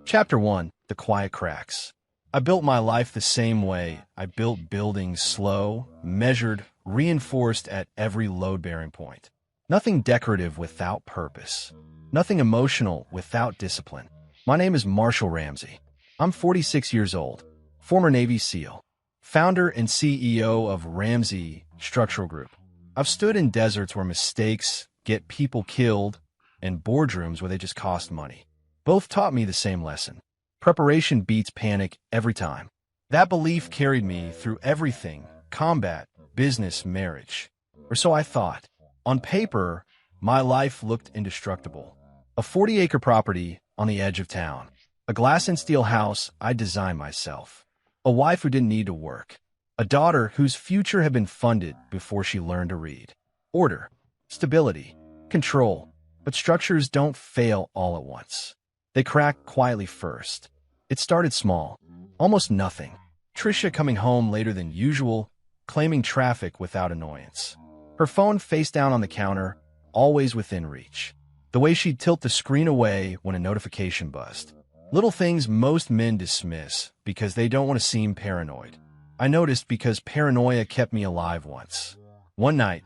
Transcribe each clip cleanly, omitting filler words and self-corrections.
Chapter 1: The Quiet Cracks. I built my life the same way. I built buildings slow, measured, reinforced at every load-bearing point. Nothing decorative without purpose. Nothing emotional without discipline. My name is Marshall Ramsey. I'm 46 years old, former Navy SEAL, founder and CEO of Ramsey Structural Group. I've stood in deserts where mistakes get people killed and boardrooms where they just cost money. Both taught me the same lesson. Preparation beats panic every time. That belief carried me through everything: combat, business, marriage. Or so I thought. On paper, my life looked indestructible. A 40-acre property on the edge of town. A glass and steel house I designed myself. A wife who didn't need to work. A daughter whose future had been funded before she learned to read. Order, stability, control. But structures don't fail all at once. They crack quietly first. It started small. Almost nothing. Tricia coming home later than usual, claiming traffic without annoyance. Her phone face down on the counter, always within reach. The way she'd tilt the screen away when a notification buzzed. Little things most men dismiss because they don't want to seem paranoid. I noticed because paranoia kept me alive once. One night,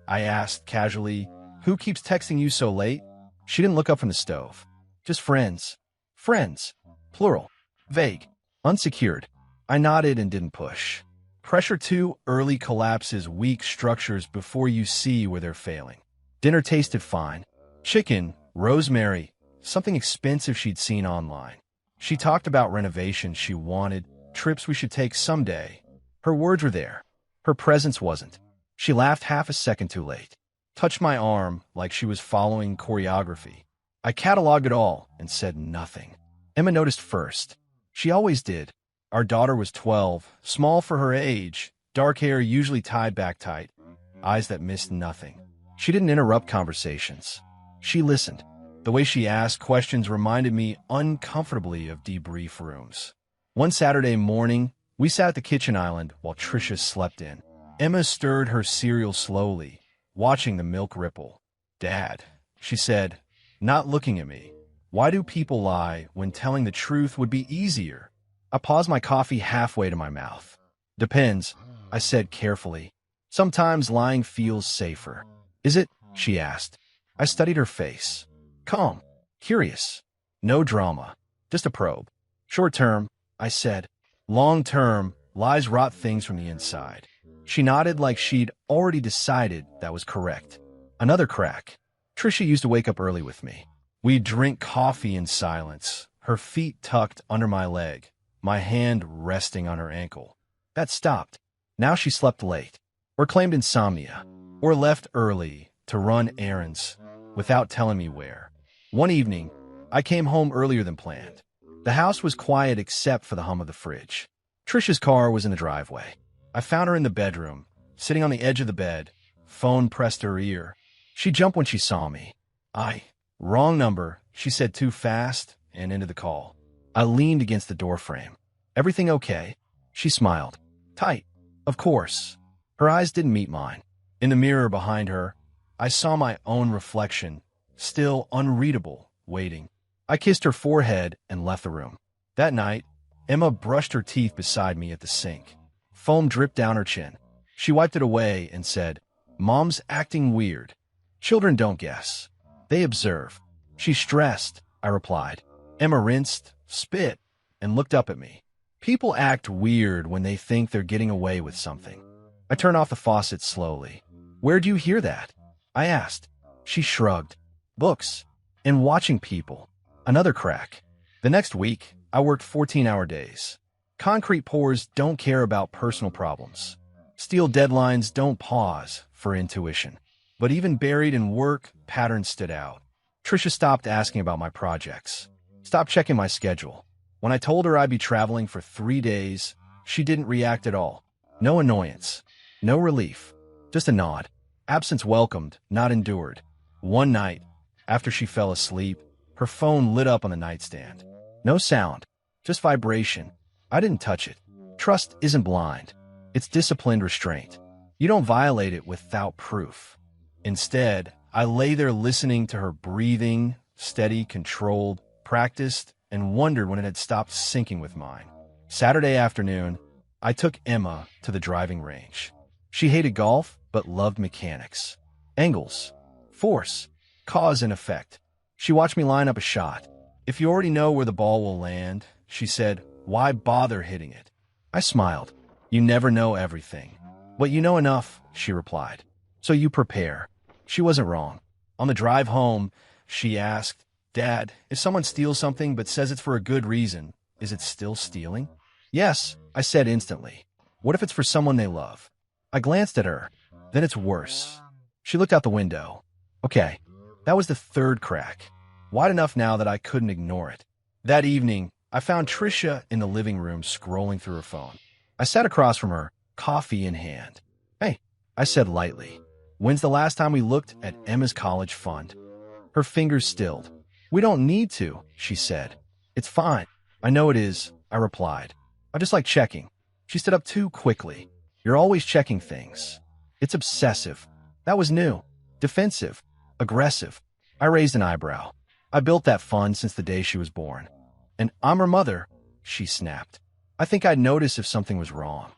I asked casually, "Who keeps texting you so late?" She didn't look up from the stove. "Just friends." Friends. Plural. Vague. Unsecured. I nodded and didn't push. Pressure 2: early collapses weak structures before you see where they're failing. Dinner tasted fine. Chicken, rosemary, something expensive she'd seen online. She talked about renovations she wanted, trips we should take someday. Her words were there. Her presence wasn't. She laughed half a second too late. Touched my arm like she was following choreography. I cataloged it all and said nothing. Emma noticed first. She always did. Our daughter was 12, small for her age, dark hair usually tied back tight, eyes that missed nothing. She didn't interrupt conversations. She listened. The way she asked questions reminded me uncomfortably of debrief rooms. One Saturday morning, we sat at the kitchen island while Tricia slept in. Emma stirred her cereal slowly, watching the milk ripple. "Dad," she said, not looking at me. "Why do people lie when telling the truth would be easier?" I paused my coffee halfway to my mouth. "Depends," I said carefully. "Sometimes lying feels safer." "Is it?" she asked. I studied her face. Calm. Curious. No drama. Just a probe. "Short term," I said. "Long term, lies rot things from the inside." She nodded like she'd already decided that was correct. Another crack. Tricia used to wake up early with me. We'd drink coffee in silence, her feet tucked under my leg, my hand resting on her ankle. That stopped. Now she slept late, or claimed insomnia, or left early to run errands without telling me where. One evening, I came home earlier than planned. The house was quiet except for the hum of the fridge. Tricia's car was in the driveway. I found her in the bedroom, sitting on the edge of the bed, phone pressed to her ear. She jumped when she saw me. Wrong number," she said too fast and ended the call. I leaned against the doorframe. "Everything okay?" She smiled. "Tight. Of course." Her eyes didn't meet mine. In the mirror behind her, I saw my own reflection, still unreadable, waiting. I kissed her forehead and left the room. That night, Emma brushed her teeth beside me at the sink. Foam dripped down her chin. She wiped it away and said, "Mom's acting weird." Children don't guess. They observe. "She's stressed," I replied. Emma rinsed, spit, and looked up at me. People act weird when they think they're getting away with something. I turned off the faucet slowly. "Where'd you hear that?" I asked. She shrugged. "Books. And watching people." Another crack. The next week, I worked 14-hour days. Concrete pours don't care about personal problems. Steel deadlines don't pause for intuition. But even buried in work, patterns stood out. Tricia stopped asking about my projects. Stopped checking my schedule. When I told her I'd be traveling for 3 days, she didn't react at all. No annoyance. No relief. Just a nod. Absence welcomed, not endured. One night, after she fell asleep, her phone lit up on the nightstand. No sound. Just vibration. I didn't touch it. Trust isn't blind. It's disciplined restraint. You don't violate it without proof. Instead, I lay there listening to her breathing, steady, controlled, practiced, and wondered when it had stopped syncing with mine. Saturday afternoon, I took Emma to the driving range. She hated golf, but loved mechanics. Angles, force, cause and effect. She watched me line up a shot. If you already know where the ball will land, she said, why bother hitting it? I smiled. You never know everything. But you know enough, she replied. So you prepare. She wasn't wrong. On the drive home, she asked, Dad, if someone steals something but says it's for a good reason, is it still stealing? Yes, I said instantly. What if it's for someone they love? I glanced at her. Then it's worse. She looked out the window. Okay, that was the third crack. Wide enough now that I couldn't ignore it. That evening, I found Tricia in the living room scrolling through her phone. I sat across from her, coffee in hand. Hey, I said lightly. When's the last time we looked at Emma's college fund? Her fingers stilled. We don't need to, she said. It's fine. I know it is, I replied. I just like checking. She stood up too quickly. You're always checking things. It's obsessive. That was new. Defensive. Aggressive. I raised an eyebrow. I built that fund since the day she was born. And I'm her mother, she snapped. I think I'd notice if something was wrong.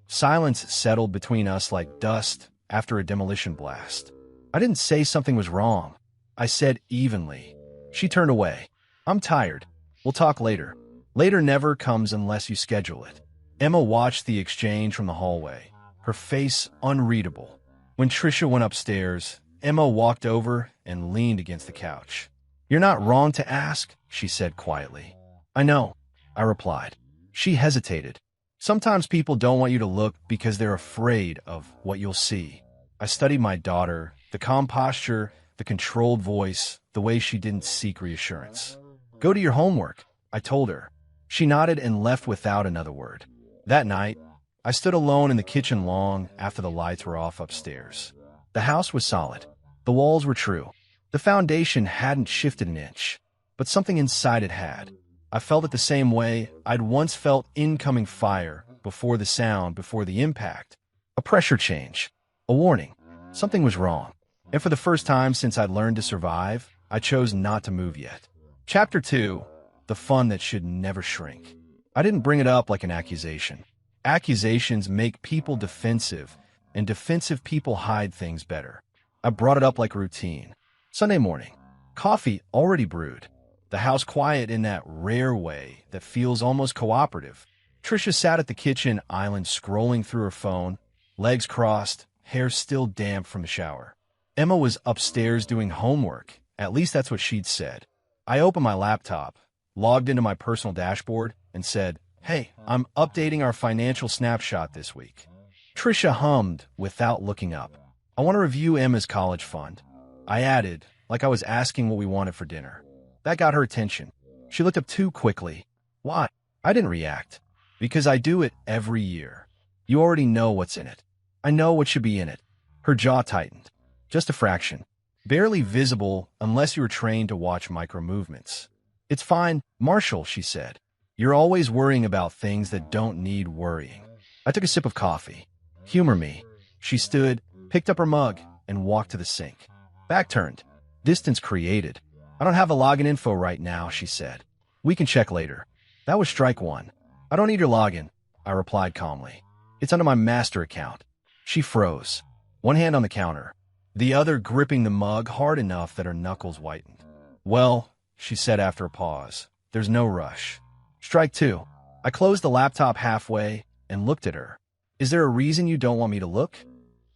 Silence settled between us like dust after a demolition blast. I didn't say something was wrong. I said evenly. She turned away. I'm tired. We'll talk later. Later never comes unless you schedule it. Emma watched the exchange from the hallway, her face unreadable. When Tricia went upstairs, Emma walked over and leaned against the couch. You're not wrong to ask, she said quietly. I know, I replied. She hesitated. Sometimes people don't want you to look because they're afraid of what you'll see. I studied my daughter, the calm posture, the controlled voice, the way she didn't seek reassurance. Go to your homework, I told her. She nodded and left without another word. That night, I stood alone in the kitchen long after the lights were off upstairs. The house was solid. The walls were true. The foundation hadn't shifted an inch, but something inside it had. I felt it the same way I'd once felt incoming fire, before the sound, before the impact. A pressure change. A warning. Something was wrong. And for the first time since I'd learned to survive, I chose not to move yet. Chapter 2. The fun that should never shrink. I didn't bring it up like an accusation. Accusations make people defensive, and defensive people hide things better. I brought it up like routine. Sunday morning. Coffee already brewed. The house quiet in that rare way that feels almost cooperative. Tricia sat at the kitchen island scrolling through her phone, legs crossed, hair still damp from the shower. Emma was upstairs doing homework. At least that's what she'd said. I opened my laptop, logged into my personal dashboard, and said, Hey, I'm updating our financial snapshot this week. Tricia hummed without looking up. I want to review Emma's college fund. I added, like I was asking what we wanted for dinner. That got her attention. She looked up too quickly. Why? I didn't react. Because I do it every year. You already know what's in it. I know what should be in it. Her jaw tightened. Just a fraction. Barely visible unless you were trained to watch micro movements. It's fine, Marshall, she said. You're always worrying about things that don't need worrying. I took a sip of coffee. Humor me. She stood, picked up her mug, and walked to the sink. Back turned. Distance created. I don't have the login info right now, she said. We can check later. That was strike one. I don't need your login, I replied calmly. It's under my master account. She froze. One hand on the counter, the other gripping the mug hard enough that her knuckles whitened. Well, she said after a pause, there's no rush. Strike two. I closed the laptop halfway and looked at her. Is there a reason you don't want me to look?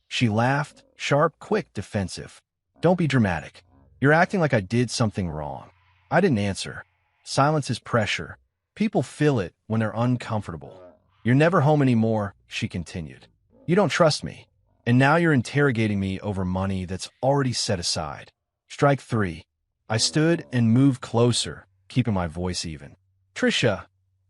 She laughed, sharp, quick, defensive. Don't be dramatic. You're acting like I did something wrong. I didn't answer. Silence is pressure. People feel it when they're uncomfortable. You're never home anymore, she continued. You don't trust me. And now you're interrogating me over money that's already set aside. Strike three. I stood and moved closer, keeping my voice even. Tricia,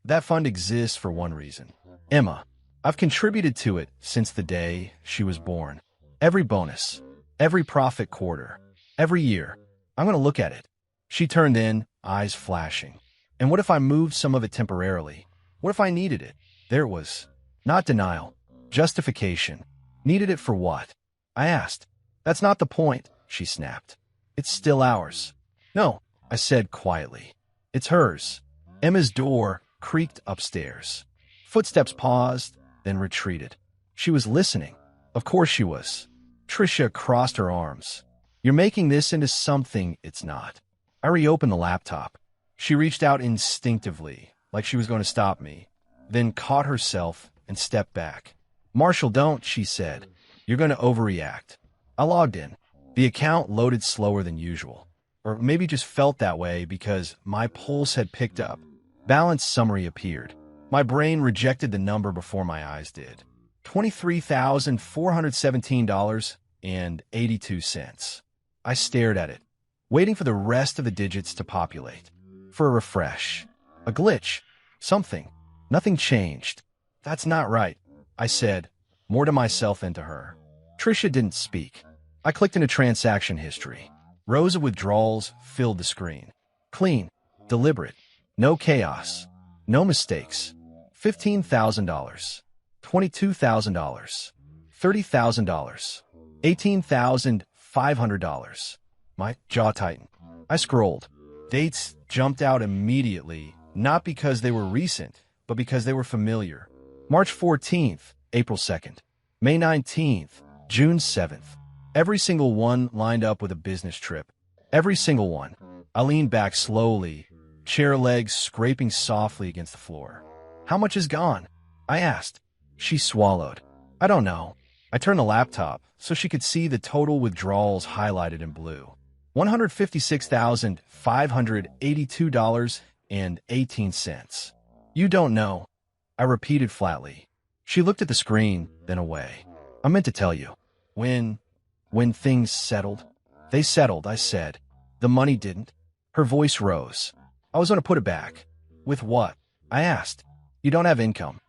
that fund exists for one reason. Emma, I've contributed to it since the day she was born. Every bonus, every profit quarter, every year. I'm going to look at it. She turned in, eyes flashing. And what if I moved some of it temporarily? What if I needed it? There it was. Not denial. Justification. Needed it for what? I asked. That's not the point, she snapped. It's still ours. No, I said quietly. It's hers. Emma's door creaked upstairs. Footsteps paused, then retreated. She was listening. Of course she was. Tricia crossed her arms. You're making this into something it's not. I reopened the laptop. She reached out instinctively, like she was going to stop me, then caught herself and stepped back. Marshall, don't, she said. You're going to overreact. I logged in. The account loaded slower than usual. Or maybe just felt that way because my pulse had picked up. Balance summary appeared. My brain rejected the number before my eyes did. $23,417.82. I stared at it, waiting for the rest of the digits to populate. For a refresh. A glitch. Something. Nothing changed. That's not right, I said, more to myself than to her. Tricia didn't speak. I clicked into transaction history. Rows of withdrawals filled the screen. Clean. Deliberate. No chaos. No mistakes. $15,000. $22,000. $30,000. $18,500. My jaw tightened. I scrolled. Dates jumped out immediately, not because they were recent, but because they were familiar. March 14th, April 2nd. May 19th, June 7th. Every single one lined up with a business trip. Every single one. I leaned back slowly, chair legs scraping softly against the floor. How much is gone? I asked. She swallowed. I don't know. I turned the laptop so she could see the total withdrawals highlighted in blue. $156,582.18. You don't know. I repeated flatly. She looked at the screen, then away. I meant to tell you. When things settled. They settled, I said. The money didn't. Her voice rose. I was going to put it back. With what? I asked. You don't have income.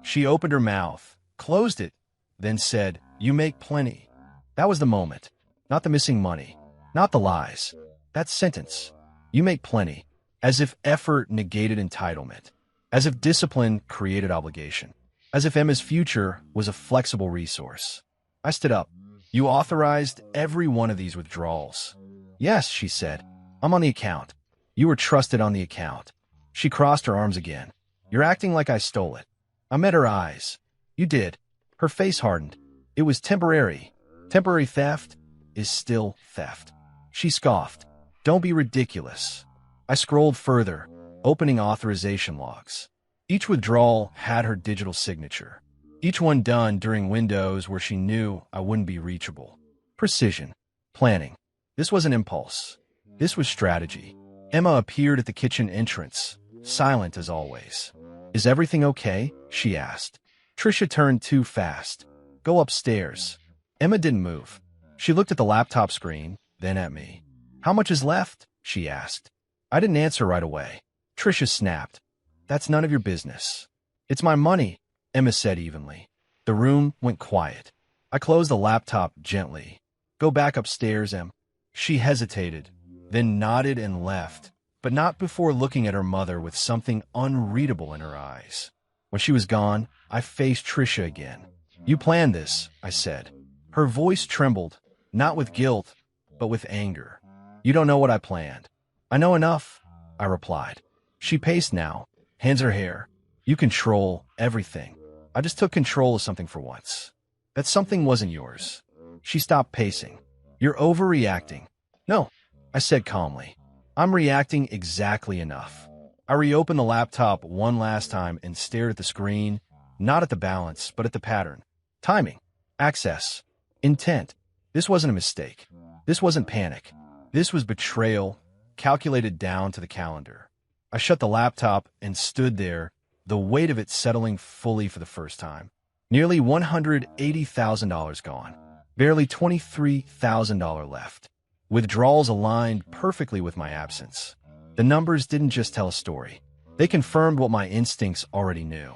She opened her mouth, closed it, then said, You make plenty. That was the moment. Not the missing money. Not the lies. That sentence. You make plenty. As if effort negated entitlement. As if discipline created obligation. As if Emma's future was a flexible resource. I stood up. You authorized every one of these withdrawals. Yes, she said. I'm on the account. You were trusted on the account. She crossed her arms again. You're acting like I stole it. I met her eyes. You did. Her face hardened. It was temporary. Temporary theft is still theft. She scoffed. Don't be ridiculous. I scrolled further, opening authorization logs. Each withdrawal had her digital signature. Each one done during windows where she knew I wouldn't be reachable. Precision. Planning. This wasn't impulse. This was strategy. Emma appeared at the kitchen entrance, silent as always. Is everything okay? She asked. Tricia turned too fast. Go upstairs. Emma didn't move. She looked at the laptop screen, then at me. How much is left? She asked. I didn't answer right away. Tricia snapped. That's none of your business. It's my money, Emma said evenly. The room went quiet. I closed the laptop gently. Go back upstairs, Em. She hesitated, then nodded and left, but not before looking at her mother with something unreadable in her eyes. When she was gone, I faced Tricia again. You planned this, I said. Her voice trembled, not with guilt, but with anger. You don't know what I planned. I know enough, I replied. She paced now, hands her hair. You control everything. I just took control of something for once. That something wasn't yours. She stopped pacing. You're overreacting. No, I said calmly. I'm reacting exactly enough. I reopened the laptop one last time and stared at the screen, not at the balance, but at the pattern. Timing. Access. Intent. This wasn't a mistake. This wasn't panic. This was betrayal, calculated down to the calendar. I shut the laptop and stood there, the weight of it settling fully for the first time. Nearly $180,000 gone. Barely $23,000 left. Withdrawals aligned perfectly with my absence. The numbers didn't just tell a story. They confirmed what my instincts already knew.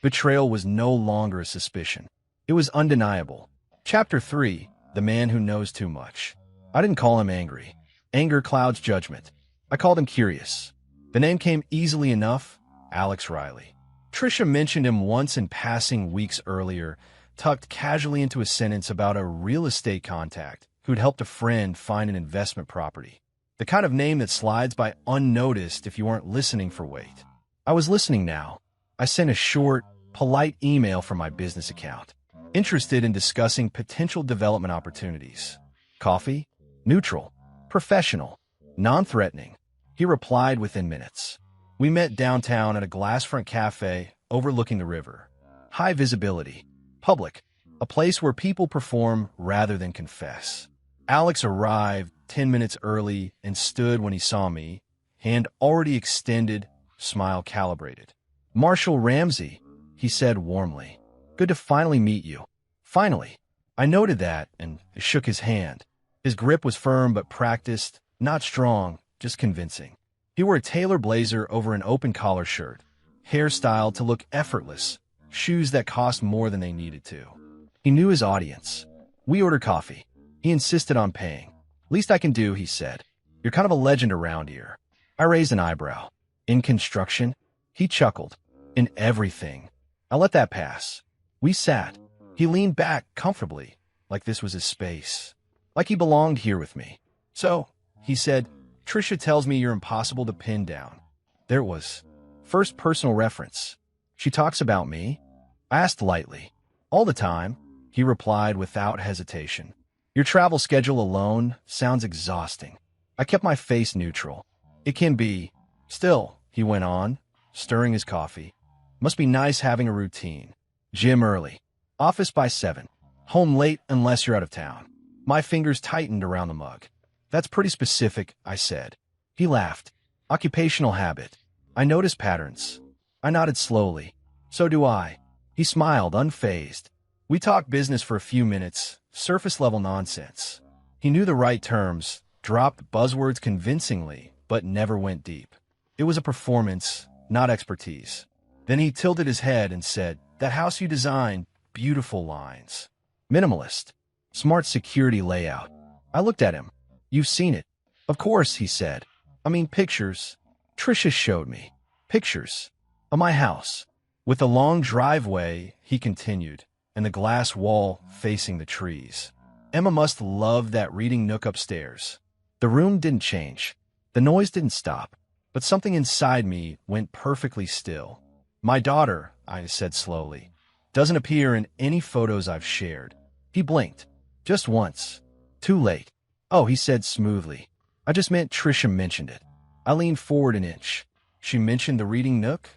Betrayal was no longer a suspicion. It was undeniable. Chapter 3, The Man Who Knows Too Much. I didn't call him angry. Anger clouds judgment. I called him curious. The name came easily enough. Alex Riley. Tricia mentioned him once in passing weeks earlier, tucked casually into a sentence about a real estate contact who'd helped a friend find an investment property. The kind of name that slides by unnoticed if you weren't listening for weight. I was listening now. I sent a short, polite email from my business account, interested in discussing potential development opportunities. Coffee? Neutral. Professional. Non-threatening. He replied within minutes. We met downtown at a glassfront cafe overlooking the river. High visibility. Public. A place where people perform rather than confess. Alex arrived 10 minutes early and stood when he saw me, hand already extended, smile calibrated. "Marshall Ramsey," he said warmly. "Good to finally meet you." Finally. I noted that and shook his hand. His grip was firm but practiced, not strong, just convincing. He wore a tailor blazer over an open collar shirt, hairstyle to look effortless, shoes that cost more than they needed to. He knew his audience. We ordered coffee. He insisted on paying. "Least I can do," he said. "You're kind of a legend around here." I raised an eyebrow. "In construction?" He chuckled. "In everything." I let that pass. We sat. He leaned back comfortably, like this was his space. Like he belonged here with me. "So," he said, "Trisha tells me you're impossible to pin down." There it was. First personal reference. "She talks about me?" I asked lightly. "All the time," he replied without hesitation. "Your travel schedule alone sounds exhausting." I kept my face neutral. "It can be." "Still," he went on, stirring his coffee. "Must be nice having a routine. Gym early. Office by 7. Home late unless you're out of town." My fingers tightened around the mug. "That's pretty specific," I said. He laughed. "Occupational habit. I notice patterns." I nodded slowly. "So do I." He smiled, unfazed. We talked business for a few minutes, surface-level nonsense. He knew the right terms, dropped buzzwords convincingly, but never went deep. It was a performance, not expertise. Then he tilted his head and said, "That house you designed, beautiful lines. Minimalist. Smart security layout." I looked at him. "You've seen it." "Of course," he said. "I mean pictures." Trisha showed me. Pictures. Of my house. With a long driveway, he continued, and the glass wall facing the trees. "Emma must love that reading nook upstairs." The room didn't change. The noise didn't stop. But something inside me went perfectly still. "My daughter," I said slowly, "doesn't appear in any photos I've shared." He blinked. "Just once. Too late." "Oh," he said smoothly. "I just meant Trisha mentioned it." I leaned forward an inch. "She mentioned the reading nook?"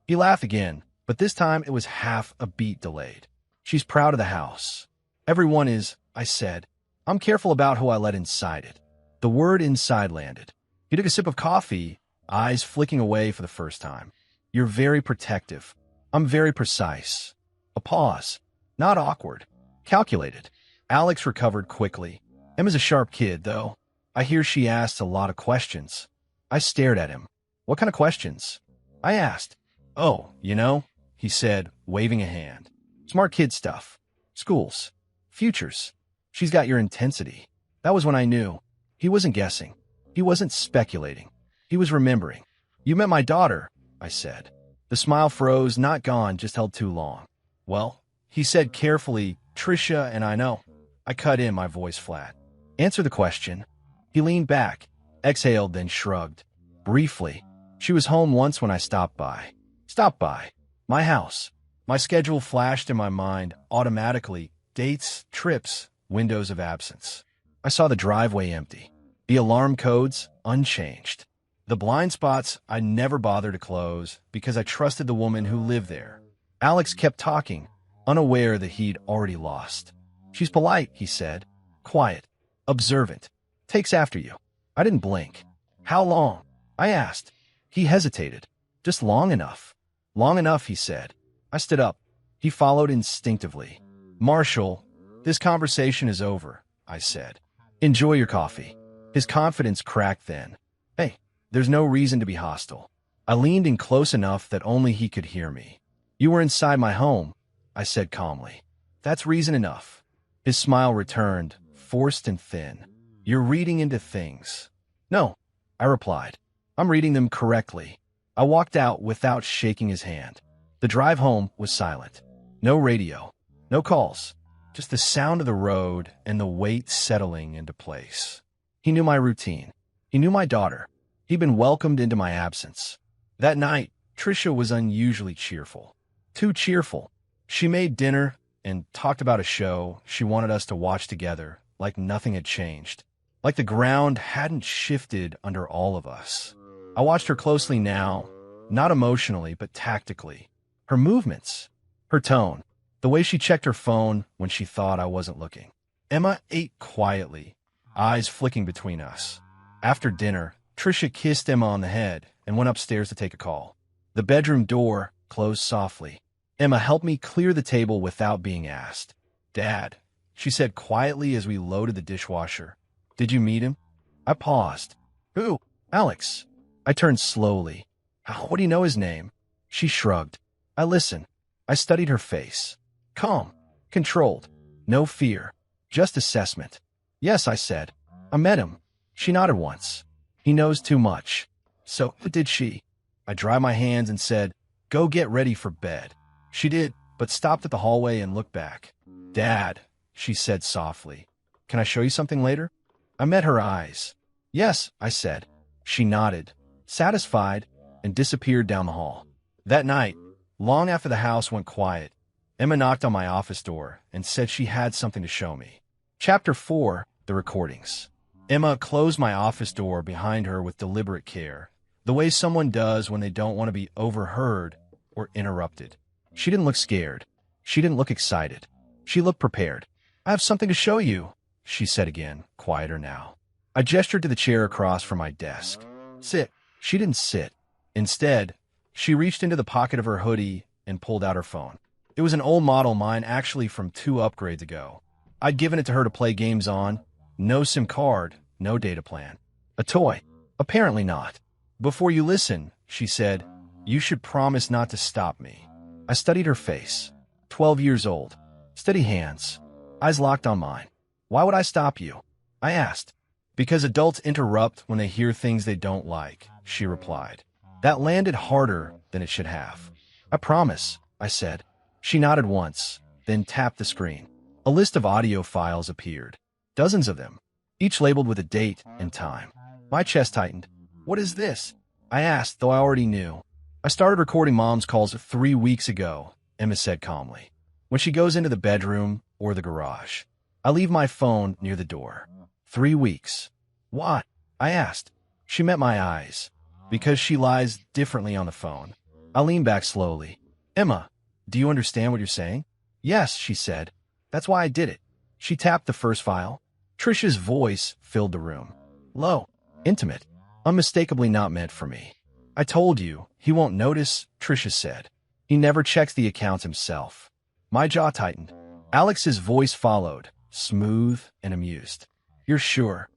He laughed again, but this time it was half a beat delayed. "She's proud of the house." "Everyone is," I said. "I'm careful about who I let inside it." The word inside landed. He took a sip of coffee, eyes flicking away for the first time. "You're very protective." "I'm very precise." A pause. Not awkward. Calculated. Alex recovered quickly. "Emma's a sharp kid, though. I hear she asks a lot of questions." I stared at him. "What kind of questions?" I asked. "Oh, you know," he said, waving a hand. "Smart kid stuff. Schools. Futures. She's got your intensity." That was when I knew. He wasn't guessing. He wasn't speculating. He was remembering. "You met my daughter," I said. The smile froze, not gone, just held too long. "Well," he said carefully, "Trisha and I know." I cut in, my voice flat. "Answer the question." He leaned back, exhaled, then shrugged. "Briefly. She was home once when I stopped by." Stopped by. My house. My schedule flashed in my mind automatically. Dates, trips, windows of absence. I saw the driveway empty. The alarm codes unchanged. The blind spots I never bothered to close because I trusted the woman who lived there. Alex kept talking, unaware that he'd already lost. "She's polite," he said. "Quiet. Observant. Takes after you." I didn't blink. "How long?" I asked. He hesitated. "Just long enough." "Long enough," he said. I stood up. He followed instinctively. "Marshall, this conversation is over," I said. "Enjoy your coffee." His confidence cracked then. "Hey, there's no reason to be hostile." I leaned in close enough that only he could hear me. "You were inside my home," I said calmly. "That's reason enough." His smile returned, forced and thin. "You're reading into things." "No," I replied. "I'm reading them correctly." I walked out without shaking his hand. The drive home was silent. No radio, no calls, just the sound of the road and the weight settling into place. He knew my routine. He knew my daughter. He'd been welcomed into my absence. That night, Trisha was unusually cheerful. Too cheerful. She made dinner and talked about a show she wanted us to watch together, like nothing had changed. Like the ground hadn't shifted under all of us. I watched her closely now, not emotionally, but tactically. Her movements, her tone, the way she checked her phone when she thought I wasn't looking. Emma ate quietly, eyes flicking between us. After dinner, Trisha kissed Emma on the head and went upstairs to take a call. The bedroom door closed softly. Emma helped me clear the table without being asked. "Dad," she said quietly as we loaded the dishwasher. "Did you meet him?" I paused. "Who?" "Alex." I turned slowly. "How do you know his name?" She shrugged. I listened. I studied her face. Calm, controlled, no fear, just assessment. "Yes," I said. "I met him." She nodded once. "He knows too much." "So, did she?" I dried my hands and said, "Go get ready for bed." She did, but stopped at the hallway and looked back. "Dad," she said softly, "can I show you something later?" I met her eyes. "Yes," I said. She nodded, satisfied, and disappeared down the hall. That night, long after the house went quiet, Emma knocked on my office door and said she had something to show me. Chapter 4, The Recordings. Emma closed my office door behind her with deliberate care, the way someone does when they don't want to be overheard or interrupted. She didn't look scared. She didn't look excited. She looked prepared. "I have something to show you," she said again, quieter now. I gestured to the chair across from my desk. "Sit." She didn't sit. Instead, she reached into the pocket of her hoodie and pulled out her phone. It was an old model, mine actually from 2 upgrades ago. I'd given it to her to play games on. No SIM card, no data plan. A toy? Apparently not. "Before you listen," she said, "you should promise not to stop me." I studied her face. 12 years old. Steady hands. Eyes locked on mine. "Why would I stop you?" I asked. "Because adults interrupt when they hear things they don't like," she replied. That landed harder than it should have. "I promise," I said. She nodded once, then tapped the screen. A list of audio files appeared. Dozens of them, each labeled with a date and time. My chest tightened. "What is this?" I asked, though I already knew. "I started recording Mom's calls 3 weeks ago," Emma said calmly. "When she goes into the bedroom or the garage. I leave my phone near the door." 3 weeks. "Why?" I asked. She met my eyes. "Because she lies differently on the phone." I leaned back slowly. "Emma, do you understand what you're saying?" "Yes," she said. "That's why I did it." She tapped the first file. Trisha's voice filled the room. Low, intimate, unmistakably not meant for me. "I told you, he won't notice," Trisha said. "He never checks the accounts himself." My jaw tightened. Alex's voice followed, smooth and amused. "You're sure?"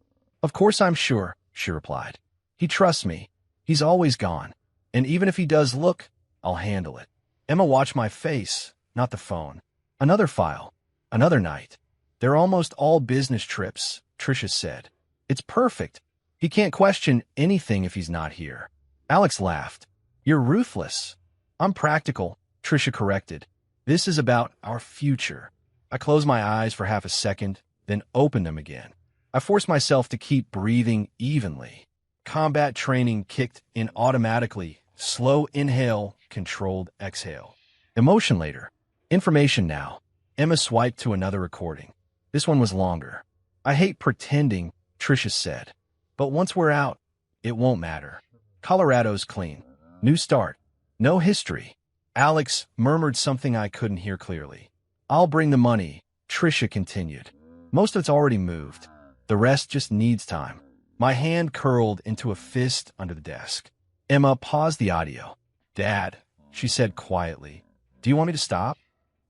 "Of course I'm sure," she replied. "He trusts me. He's always gone. And even if he does look, I'll handle it." Emma watched my face, not the phone. Another file. Another night. "They're almost all business trips," Trisha said. "It's perfect. He can't question anything if he's not here." Alex laughed. "You're ruthless." "I'm practical," Trisha corrected. "This is about our future." I closed my eyes for half a second, then opened them again. I forced myself to keep breathing evenly. Combat training kicked in automatically. Slow inhale, controlled exhale. Emotion later. Information now. Emma swiped to another recording. This one was longer. "I hate pretending," Trisha said. "But once we're out, it won't matter. Colorado's clean. New start. No history." Alex murmured something I couldn't hear clearly. "I'll bring the money," Trisha continued. "Most of it's already moved. The rest just needs time." My hand curled into a fist under the desk. Emma paused the audio. "Dad," she said quietly, "do you want me to stop?"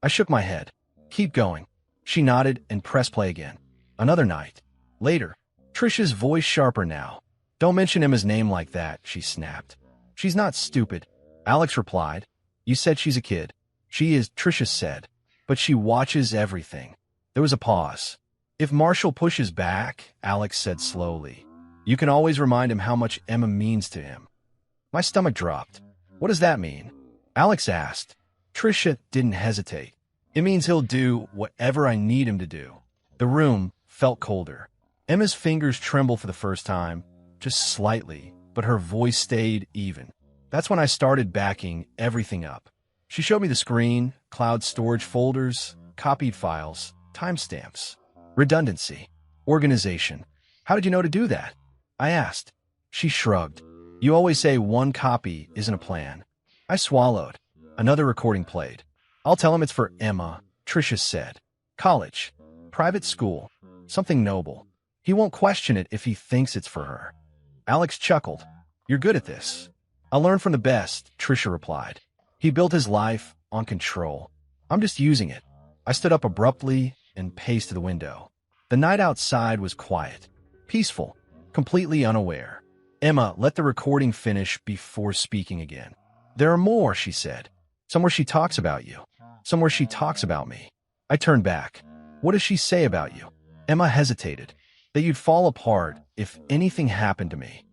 I shook my head. "Keep going." She nodded and pressed play again. Another night. Later. Trisha's voice sharper now. "Don't mention Emma's name like that," she snapped. "She's not stupid," Alex replied. "You said she's a kid." "She is," Trisha said. "But she watches everything." There was a pause. "If Marshall pushes back," Alex said slowly, "you can always remind him how much Emma means to him." My stomach dropped. "What does that mean?" Alex asked. Trisha didn't hesitate. "It means he'll do whatever I need him to do." The room felt colder. Emma's fingers trembled for the first time, just slightly, but her voice stayed even. That's when I started backing everything up. She showed me the screen, cloud storage folders, copied files, timestamps, redundancy, organization. How did you know to do that? I asked. She shrugged. You always say one copy isn't a plan. I swallowed. Another recording played. I'll tell him it's for Emma, Tricia said. College. Private school. Something noble. He won't question it if he thinks it's for her. Alex chuckled. You're good at this. I'll learn from the best, Tricia replied. He built his life on control. I'm just using it. I stood up abruptly and paced to the window. The night outside was quiet, peaceful, completely unaware. Emma let the recording finish before speaking again. There are more, she said. Somewhere she talks about you. Somewhere she talks about me. I turned back. What does she say about you? Emma hesitated. That you'd fall apart if anything happened to me.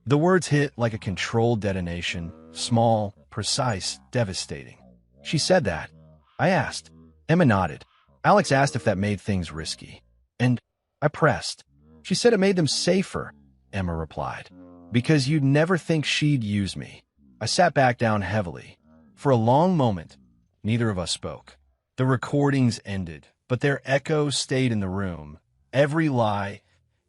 The words hit like a controlled detonation, small, precise, devastating. She said that. I asked. Emma nodded. Alex asked if that made things risky. And I pressed. She said it made them safer, Emma replied. Because you'd never think she'd use me. I sat back down heavily. For a long moment, neither of us spoke. The recordings ended, but their echoes stayed in the room. Every lie,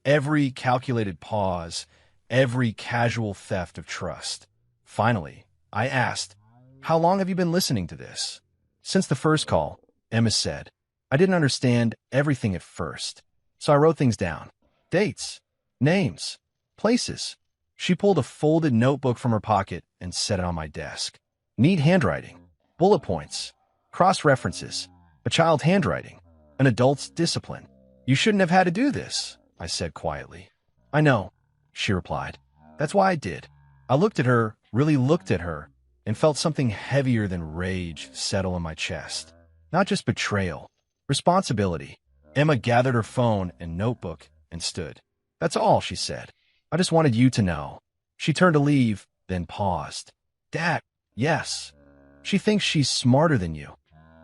every calculated pause, every casual theft of trust. Finally, I asked, how long have you been listening to this? Since the first call, Emma said. I didn't understand everything at first, so I wrote things down. Dates, names, places. She pulled a folded notebook from her pocket and set it on my desk. Neat handwriting, bullet points, cross-references, a child's handwriting, an adult's discipline. You shouldn't have had to do this, I said quietly. I know, she replied. That's why I did. I looked at her, really looked at her, and felt something heavier than rage settle in my chest. Not just betrayal, responsibility. Emma gathered her phone and notebook and stood. That's all, she said. I just wanted you to know. She turned to leave, then paused. Dad, yes. She thinks she's smarter than you,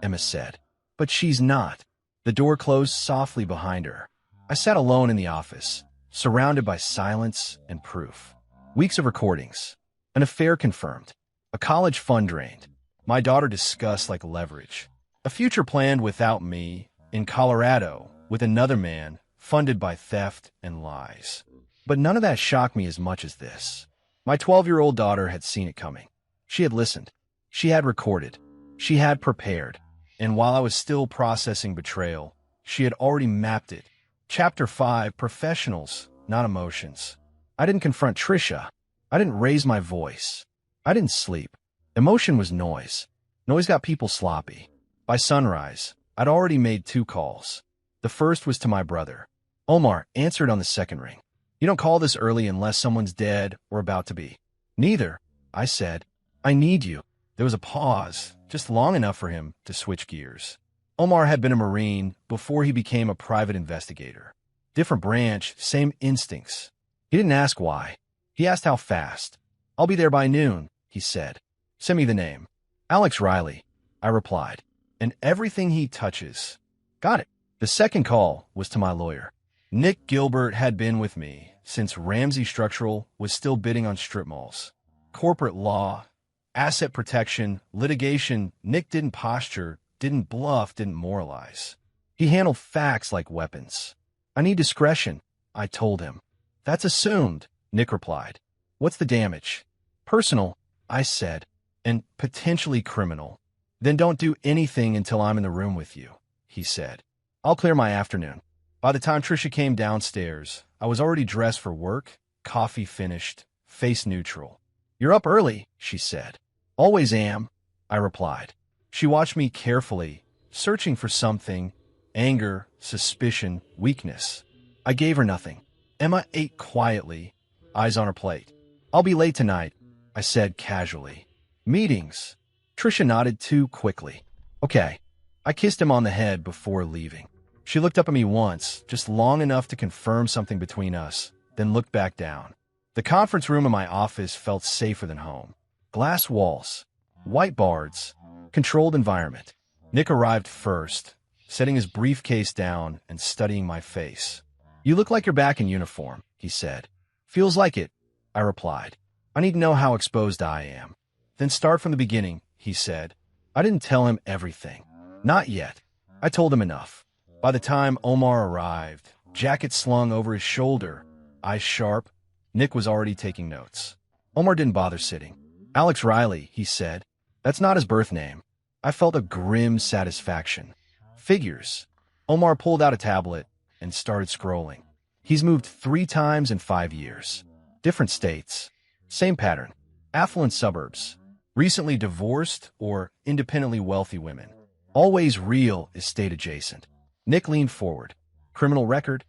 Emma said. But she's not. The door closed softly behind her. I sat alone in the office, surrounded by silence and proof. Weeks of recordings. An affair confirmed. A college fund drained. My daughter discussed like leverage. A future planned without me, in Colorado, with another man, funded by theft and lies. But none of that shocked me as much as this. My 12-year-old daughter had seen it coming. She had listened. She had recorded. She had prepared. And while I was still processing betrayal, she had already mapped it. Chapter 5, Professionals, Not Emotions. I didn't confront Tricia. I didn't raise my voice. I didn't sleep. Emotion was noise. Noise got people sloppy. By sunrise, I'd already made 2 calls. The first was to my brother. Omar answered on the second ring. You don't call this early unless someone's dead or about to be. Neither, I said. I need you. There was a pause, just long enough for him to switch gears. Omar had been a Marine before he became a private investigator. Different branch, same instincts. He didn't ask why. He asked how fast. I'll be there by noon, he said. Send me the name. Alex Riley, I replied. And everything he touches. Got it. The second call was to my lawyer. Nick Gilbert had been with me since Ramsey Structural was still bidding on strip malls. Corporate law, asset protection, litigation. Nick didn't posture, didn't bluff, didn't moralize. He handled facts like weapons. I need discretion, I told him. That's assumed, Nick replied. What's the damage? Personal, I said, and potentially criminal. Then don't do anything until I'm in the room with you, he said. I'll clear my afternoon. By the time Tricia came downstairs, I was already dressed for work, coffee finished, face neutral. You're up early, she said. Always am, I replied. She watched me carefully, searching for something, anger, suspicion, weakness. I gave her nothing. Emma ate quietly, eyes on her plate. I'll be late tonight, I said casually. Meetings. Tricia nodded too quickly. Okay. I kissed him on the head before leaving. She looked up at me once, just long enough to confirm something between us, then looked back down. The conference room in my office felt safer than home. Glass walls, white boards, controlled environment. Nick arrived first, setting his briefcase down and studying my face. You look like you're back in uniform, he said. Feels like it, I replied. I need to know how exposed I am. Then start from the beginning, he said. I didn't tell him everything. Not yet. I told him enough. By the time Omar arrived, jacket slung over his shoulder, eyes sharp, Nick was already taking notes. Omar didn't bother sitting. Alex Riley, he said. That's not his birth name. I felt a grim satisfaction. Figures. Omar pulled out a tablet and started scrolling. He's moved 3 times in 5 years. Different states. Same pattern. Affluent suburbs. Recently divorced or independently wealthy women. Always real estate adjacent. Nick leaned forward. Criminal record?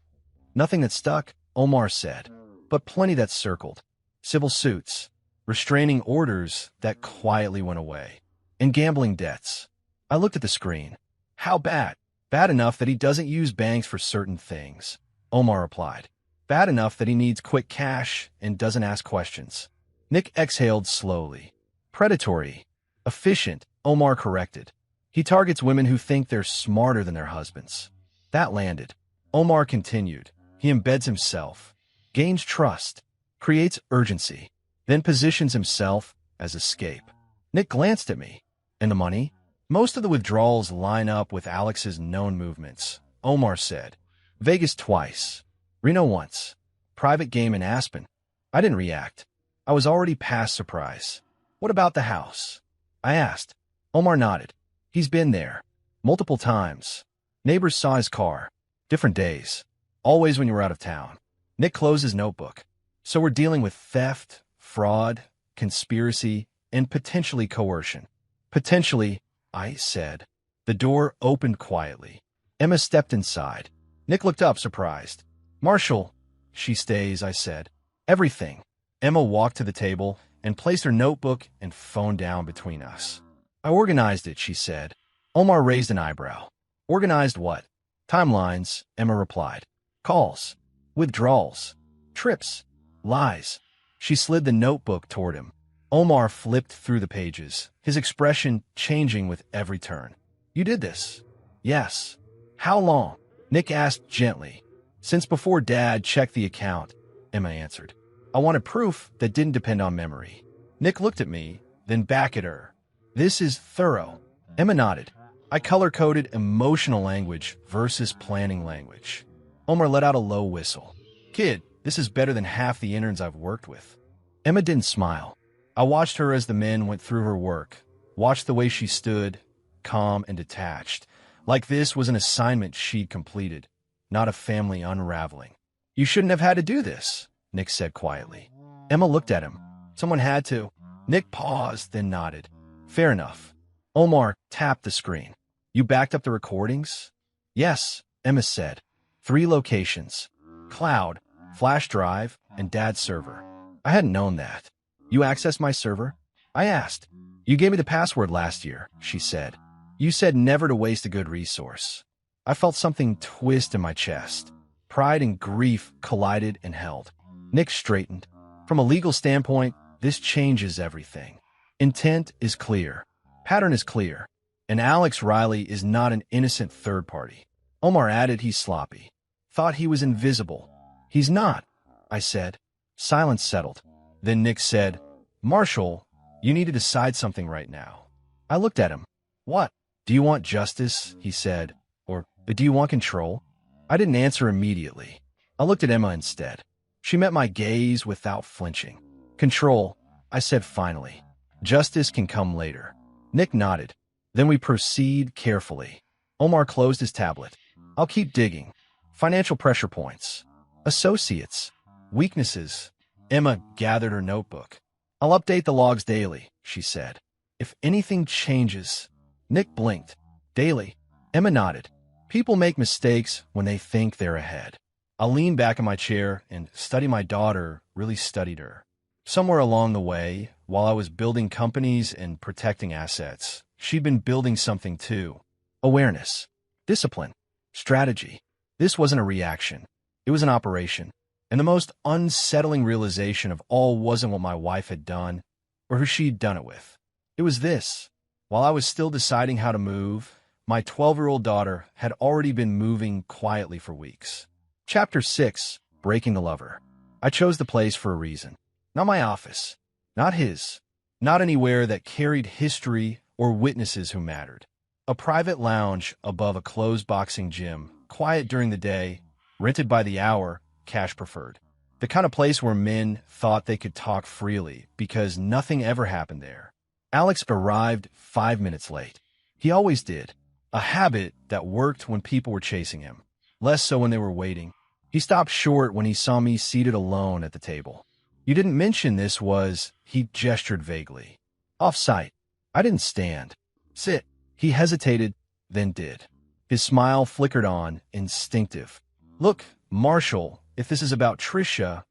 Nothing that stuck, Omar said, but plenty that circled. Civil suits. Restraining orders that quietly went away. And gambling debts. I looked at the screen. How bad? Bad enough that he doesn't use banks for certain things, Omar replied. Bad enough that he needs quick cash and doesn't ask questions. Nick exhaled slowly. Predatory. Efficient, Omar corrected. He targets women who think they're smarter than their husbands. That landed. Omar continued. He embeds himself, gains trust, creates urgency, then positions himself as escape. Nick glanced at me. And the money? Most of the withdrawals line up with Alex's known movements, Omar said. Vegas twice. Reno once. Private game in Aspen. I didn't react. I was already past surprise. What about the house? I asked. Omar nodded. He's been there. Multiple times. Neighbors saw his car. Different days. Always when you were out of town. Nick closed his notebook. So we're dealing with theft, fraud, conspiracy, and potentially coercion. Potentially, I said. The door opened quietly. Emma stepped inside. Nick looked up, surprised. Marshall, she stays, I said. Everything. Emma walked to the table and placed her notebook and phone down between us. I organized it, she said. Omar raised an eyebrow. Organized what? Timelines, Emma replied. Calls. Withdrawals. Trips. Lies. She slid the notebook toward him. Omar flipped through the pages, his expression changing with every turn. You did this? Yes. How long? Nick asked gently. Since before Dad checked the account, Emma answered. I wanted proof that didn't depend on memory. Nick looked at me, then back at her. This is thorough. Emma nodded. I color-coded emotional language versus planning language. Omar let out a low whistle. Kid, this is better than half the interns I've worked with. Emma didn't smile. I watched her as the men went through her work, watched the way she stood, calm and detached, like this was an assignment she'd completed, not a family unraveling. You shouldn't have had to do this, Nick said quietly. Emma looked at him. Someone had to. Nick paused, then nodded. Fair enough. Omar tapped the screen. You backed up the recordings? Yes, Emma said. 3 locations. Cloud, flash drive, and Dad's server. I hadn't known that. You accessed my server? I asked. You gave me the password last year, she said. You said never to waste a good resource. I felt something twist in my chest. Pride and grief collided and held. Nick straightened. From a legal standpoint, this changes everything. Intent is clear. Pattern is clear. And Alex Riley is not an innocent third party. Omar added he's sloppy. Thought he was invisible. He's not, I said. Silence settled. Then Nick said, Marshall, you need to decide something right now. I looked at him. What? Do you want justice? He said. Or do you want control? I didn't answer immediately. I looked at Emma instead. She met my gaze without flinching. Control, I said finally. Justice can come later. Nick nodded. Then we proceed carefully. Omar closed his tablet. I'll keep digging. Financial pressure points. Associates. Weaknesses. Emma gathered her notebook. I'll update the logs daily, she said. If anything changes. Nick blinked. Daily. Emma nodded. People make mistakes when they think they're ahead. I leaned back in my chair and studied my daughter, really studied her. Somewhere along the way, while I was building companies and protecting assets, she'd been building something too. Awareness. Discipline. Strategy. This wasn't a reaction. It was an operation. And the most unsettling realization of all wasn't what my wife had done or who she'd done it with. It was this. While I was still deciding how to move, my 12-year-old daughter had already been moving quietly for weeks. Chapter 6, Breaking the Lover. I chose the place for a reason. Not my office. Not his. Not anywhere that carried history or witnesses who mattered. A private lounge above a closed boxing gym, quiet during the day, rented by the hour, cash preferred. The kind of place where men thought they could talk freely because nothing ever happened there. Alex arrived 5 minutes late. He always did. A habit that worked when people were chasing him. Less so when they were waiting. He stopped short when he saw me seated alone at the table. You didn't mention this was, he gestured vaguely. Off-site. I didn't stand. Sit. He hesitated, then did. His smile flickered on, instinctive. Look, Marshall, if this is about Trisha,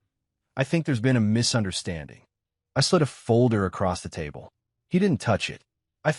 I think there's been a misunderstanding. I slid a folder across the table. He didn't touch it. I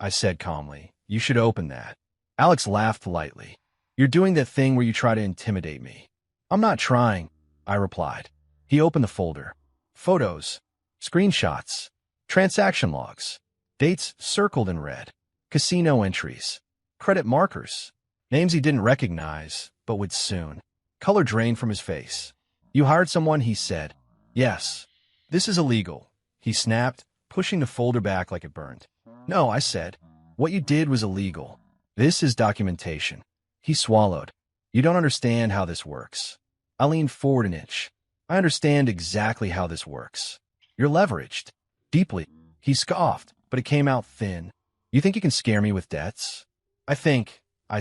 said calmly, you should open that. Alex laughed lightly. You're doing that thing where you try to intimidate me. I'm not trying, I replied. He opened the folder. Photos, screenshots, transaction logs, dates circled in red, casino entries, credit markers, names he didn't recognize, but would soon. Color drained from his face. You hired someone, he said. Yes. This is illegal, he snapped, pushing the folder back like it burned. No, I said. What you did was illegal. This is documentation. He swallowed. You don't understand how this works. I leaned forward an inch. I understand exactly how this works. You're leveraged. Deeply. He scoffed, but it came out thin. You think you can scare me with debts? I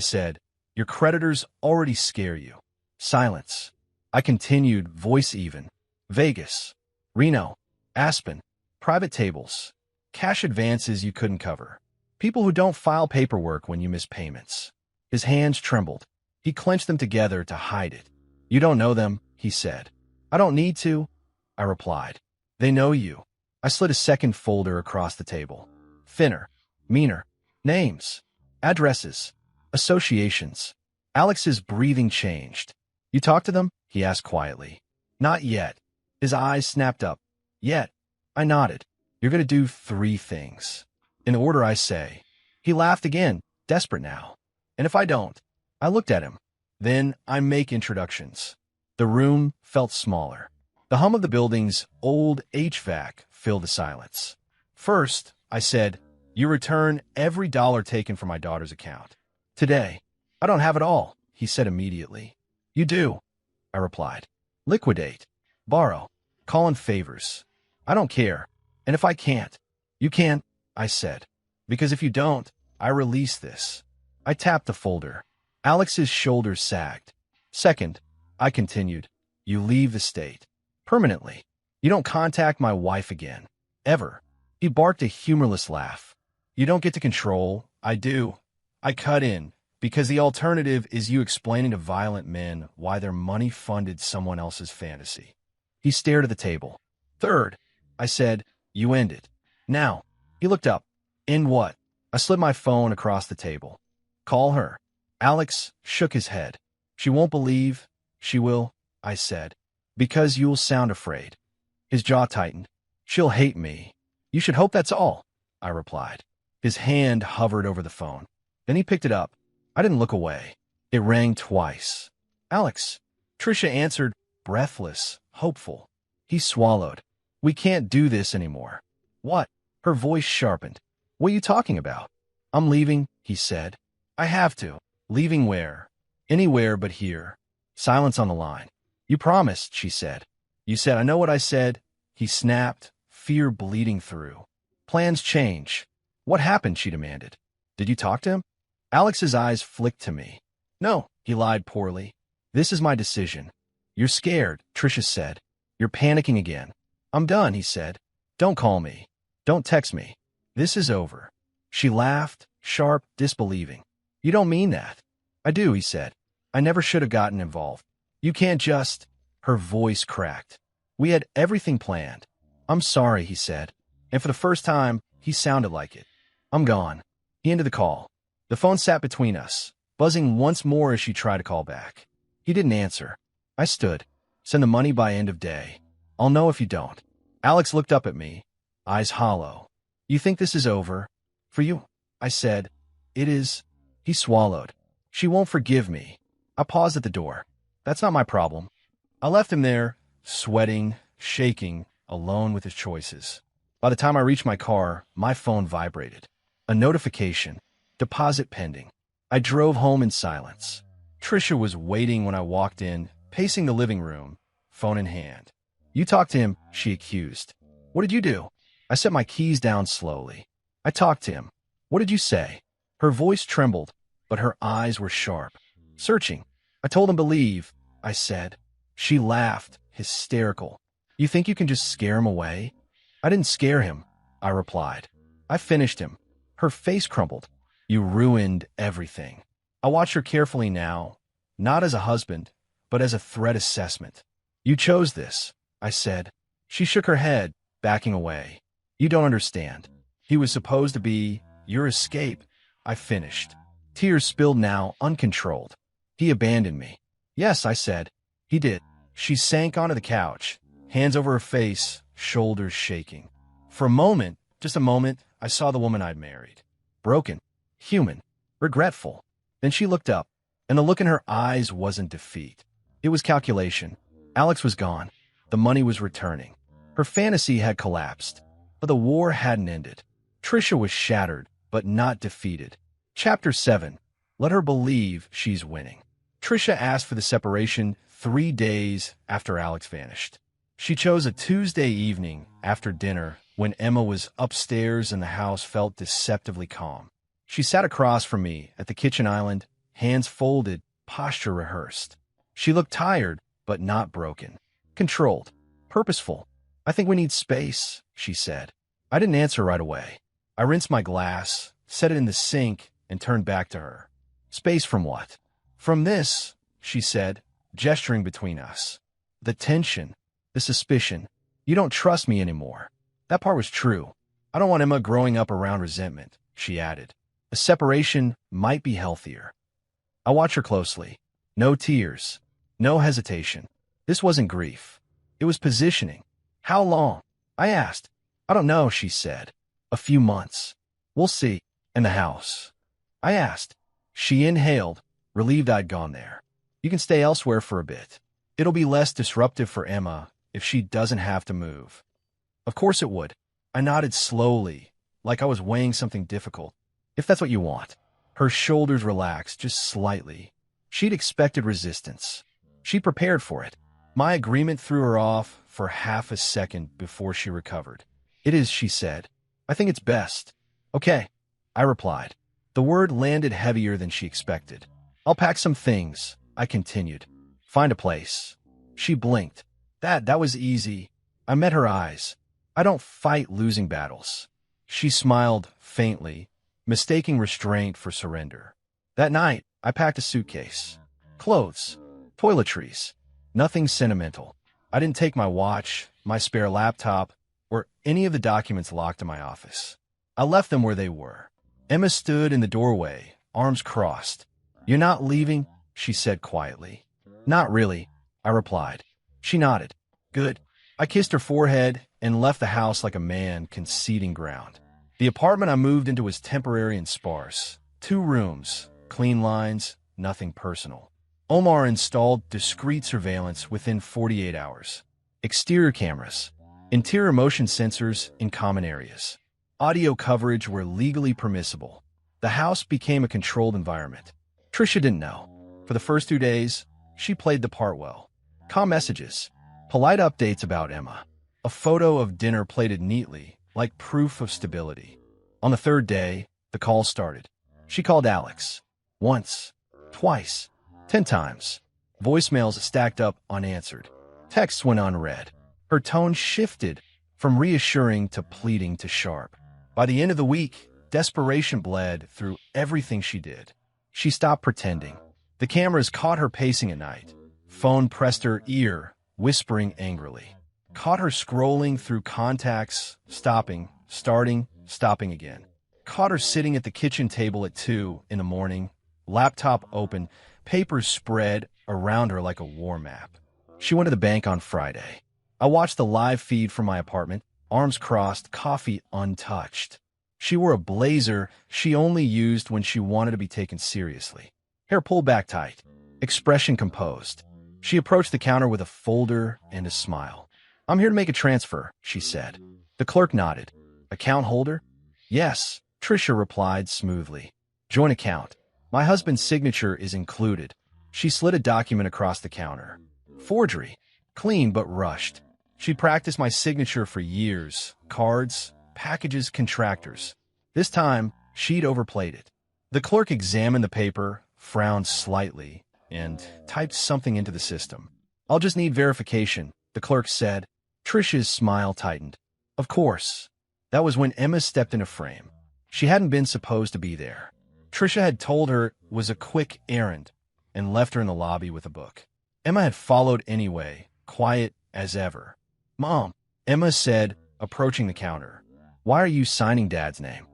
said, your creditors already scare you. Silence. I continued, voice even. Vegas. Reno. Aspen. Private tables. Cash advances you couldn't cover. People who don't file paperwork when you miss payments. His hands trembled. He clenched them together to hide it. You don't know them, he said. I don't need to, I replied. They know you. I slid a second folder across the table. Thinner. Meaner. Names. Addresses. Associations. Alex's breathing changed. You talked to them? He asked quietly. Not yet. His eyes snapped up. Yet. I nodded. You're going to do 3 things. In order, I say. He laughed again, desperate now. And if I don't? I looked at him. Then I make introductions. The room felt smaller. The hum of the building's old HVAC filled the silence. First, I said, you return every dollar taken from my daughter's account. Today. I don't have it all, he said immediately. You do, I replied. Liquidate. Borrow. Call in favors. I don't care. And if I can't, you can't, I said. Because if you don't, I release this. I tapped the folder. Alex's shoulders sagged. Second, I continued, you leave the state. Permanently. You don't contact my wife again. Ever. He barked a humorless laugh. You don't get to control. I do. I cut in, because the alternative is you explaining to violent men why their money funded someone else's fantasy. He stared at the table. Third, I said, you end it. Now. He looked up. In what? I slid my phone across the table. Call her. Alex shook his head. She won't believe. She will, I said. Because you'll sound afraid. His jaw tightened. She'll hate me. You should hope that's all, I replied. His hand hovered over the phone. Then he picked it up. I didn't look away. It rang twice. Alex. Trisha answered, breathless, hopeful. He swallowed. We can't do this anymore. What? Her voice sharpened. What are you talking about? I'm leaving, he said. I have to. Leaving where? Anywhere but here. Silence on the line. You promised, she said. You said, I know what I said. He snapped, fear bleeding through. Plans change. What happened, she demanded. Did you talk to him? Alex's eyes flicked to me. No, he lied poorly. This is my decision. You're scared, Trisha said. You're panicking again. I'm done, he said. Don't call me. Don't text me. This is over. She laughed, sharp, disbelieving. You don't mean that. I do, he said. I never should have gotten involved. You can't just... Her voice cracked. We had everything planned. I'm sorry, he said. And for the first time, he sounded like it. I'm gone. He ended the call. The phone sat between us, buzzing once more as she tried to call back. He didn't answer. I stood. Send the money by end of day. I'll know if you don't. Alex looked up at me, eyes hollow. You think this is over? For you? I said. It is. He swallowed. She won't forgive me. I paused at the door. That's not my problem. I left him there, sweating, shaking, alone with his choices. By the time I reached my car, my phone vibrated. A notification. Deposit pending. I drove home in silence. Trisha was waiting when I walked in, pacing the living room, phone in hand. "You talked to him," she accused. "What did you do?" I set my keys down slowly. "I talked to him." "What did you say?" Her voice trembled, but her eyes were sharp. "Searching. I told him to leave," I said. She laughed, hysterical. "You think you can just scare him away?" "I didn't scare him," I replied. "I finished him." Her face crumpled. "You ruined everything." I watch her carefully now, not as a husband, but as a threat assessment. "You chose this," I said. She shook her head, backing away. "You don't understand. He was supposed to be your escape," I finished. Tears spilled now, uncontrolled. "He abandoned me." "Yes," I said. "He did." She sank onto the couch, hands over her face, shoulders shaking. For a moment, just a moment, I saw the woman I'd married. Broken, human, regretful. Then she looked up, and the look in her eyes wasn't defeat. It was calculation. Alex was gone. The money was returning. Her fantasy had collapsed, but the war hadn't ended. Trisha was shattered, but not defeated. Chapter 7. Let her believe she's winning. Trisha asked for the separation 3 days after Alex vanished. She chose a Tuesday evening after dinner when Emma was upstairs and the house felt deceptively calm. She sat across from me at the kitchen island, hands folded, posture rehearsed. She looked tired, but not broken. Controlled. Purposeful. "I think we need space," she said. I didn't answer right away. I rinsed my glass, set it in the sink, and turned back to her. "Space from what?" "From this," she said, gesturing between us. "The tension. The suspicion. You don't trust me anymore." That part was true. "I don't want Emma growing up around resentment," she added. "A separation might be healthier." I watched her closely. No tears. No hesitation. This wasn't grief. It was positioning. "How long?" I asked. "I don't know," she said. "A few months. We'll see." "In the house?" I asked. She inhaled, relieved I'd gone there. "You can stay elsewhere for a bit. It'll be less disruptive for Emma if she doesn't have to move." "Of course it would." I nodded slowly, like I was weighing something difficult. "If that's what you want." Her shoulders relaxed just slightly. She'd expected resistance. She prepared for it. My agreement threw her off for half a second before she recovered. "It is," she said. "I think it's best." "Okay," I replied. The word landed heavier than she expected. "I'll pack some things," I continued. "Find a place." She blinked. That was easy." I met her eyes. "I don't fight losing battles." She smiled faintly, mistaking restraint for surrender. That night, I packed a suitcase. Clothes. Toiletries. Nothing sentimental. I didn't take my watch, my spare laptop, or any of the documents locked in my office. I left them where they were. Emma stood in the doorway, arms crossed. "You're not leaving?" she said quietly. "Not really," I replied. She nodded. "Good." I kissed her forehead and left the house like a man conceding ground. The apartment I moved into was temporary and sparse. 2 rooms, clean lines, nothing personal. Omar installed discreet surveillance within 48 hours. Exterior cameras, interior motion sensors in common areas. Audio coverage were legally permissible. The house became a controlled environment. Trisha didn't know. For the first 2 days, she played the part well. Calm messages, polite updates about Emma, a photo of dinner plated neatly, like proof of stability. On the 3rd day, the call started. She called Alex. Once, twice, 10 times. Voicemails stacked up unanswered. Texts went unread. Her tone shifted from reassuring to pleading to sharp. By the end of the week, desperation bled through everything she did. She stopped pretending. The cameras caught her pacing at night. Phone pressed her ear, whispering angrily. Caught her scrolling through contacts, stopping, starting, stopping again. Caught her sitting at the kitchen table at 2 in the morning, laptop open, papers spread around her like a war map. She went to the bank on Friday. I watched the live feed from my apartment, arms crossed, coffee untouched. She wore a blazer she only used when she wanted to be taken seriously. Hair pulled back tight, expression composed. She approached the counter with a folder and a smile. "I'm here to make a transfer," she said. The clerk nodded. "Account holder?" "Yes," Tricia replied smoothly. "Joint account. My husband's signature is included." She slid a document across the counter. Forgery. Clean but rushed. She'd practiced my signature for years. Cards, packages, contractors. This time, she'd overplayed it. The clerk examined the paper, frowned slightly, and typed something into the system. "I'll just need verification," the clerk said. Tricia's smile tightened. "Of course." That was when Emma stepped into frame. She hadn't been supposed to be there. Tricia had told her it was a quick errand and left her in the lobby with a book. Emma had followed anyway, quiet as ever. "Mom," Emma said, approaching the counter. "Why are you signing Dad's name?"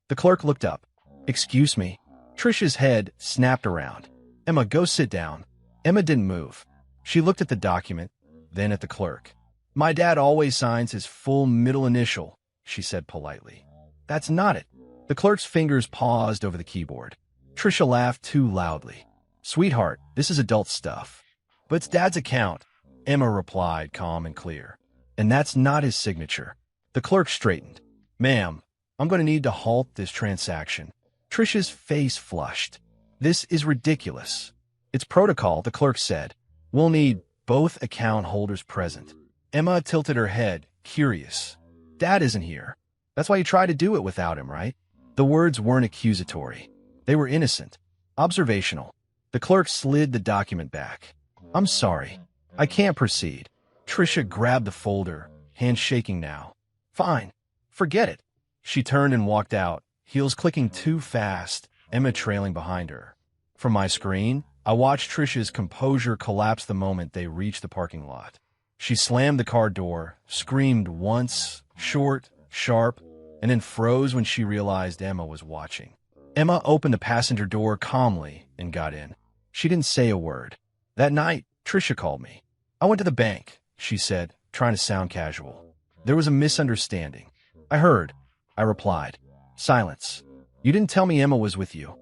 The clerk looked up. "Excuse me." Tricia's head snapped around. "Emma, go sit down." Emma didn't move. She looked at the document, then at the clerk. "My dad always signs his full middle initial," she said politely. "That's not it." The clerk's fingers paused over the keyboard. Tricia laughed too loudly. "Sweetheart, this is adult stuff." "But it's Dad's account," Emma replied, calm and clear. "And that's not his signature." The clerk straightened. "Ma'am, I'm going to need to halt this transaction." Tricia's face flushed. "This is ridiculous." "It's protocol," the clerk said. "We'll need both account holders present." Emma tilted her head, curious. "Dad isn't here. That's why you tried to do it without him, right?" The words weren't accusatory. They were innocent, observational. The clerk slid the document back. "I'm sorry. I can't proceed." Tricia grabbed the folder, hand shaking now. "Fine. Forget it." She turned and walked out, heels clicking too fast, Emma trailing behind her. From my screen, I watched Tricia's composure collapse the moment they reached the parking lot. She slammed the car door, screamed once, short, sharp, and then froze when she realized Emma was watching. Emma opened the passenger door calmly and got in. She didn't say a word. That night, Tricia called me. "I went to the bank," she said, trying to sound casual. "There was a misunderstanding." "I heard," I replied. Silence. "You didn't tell me Emma was with you,"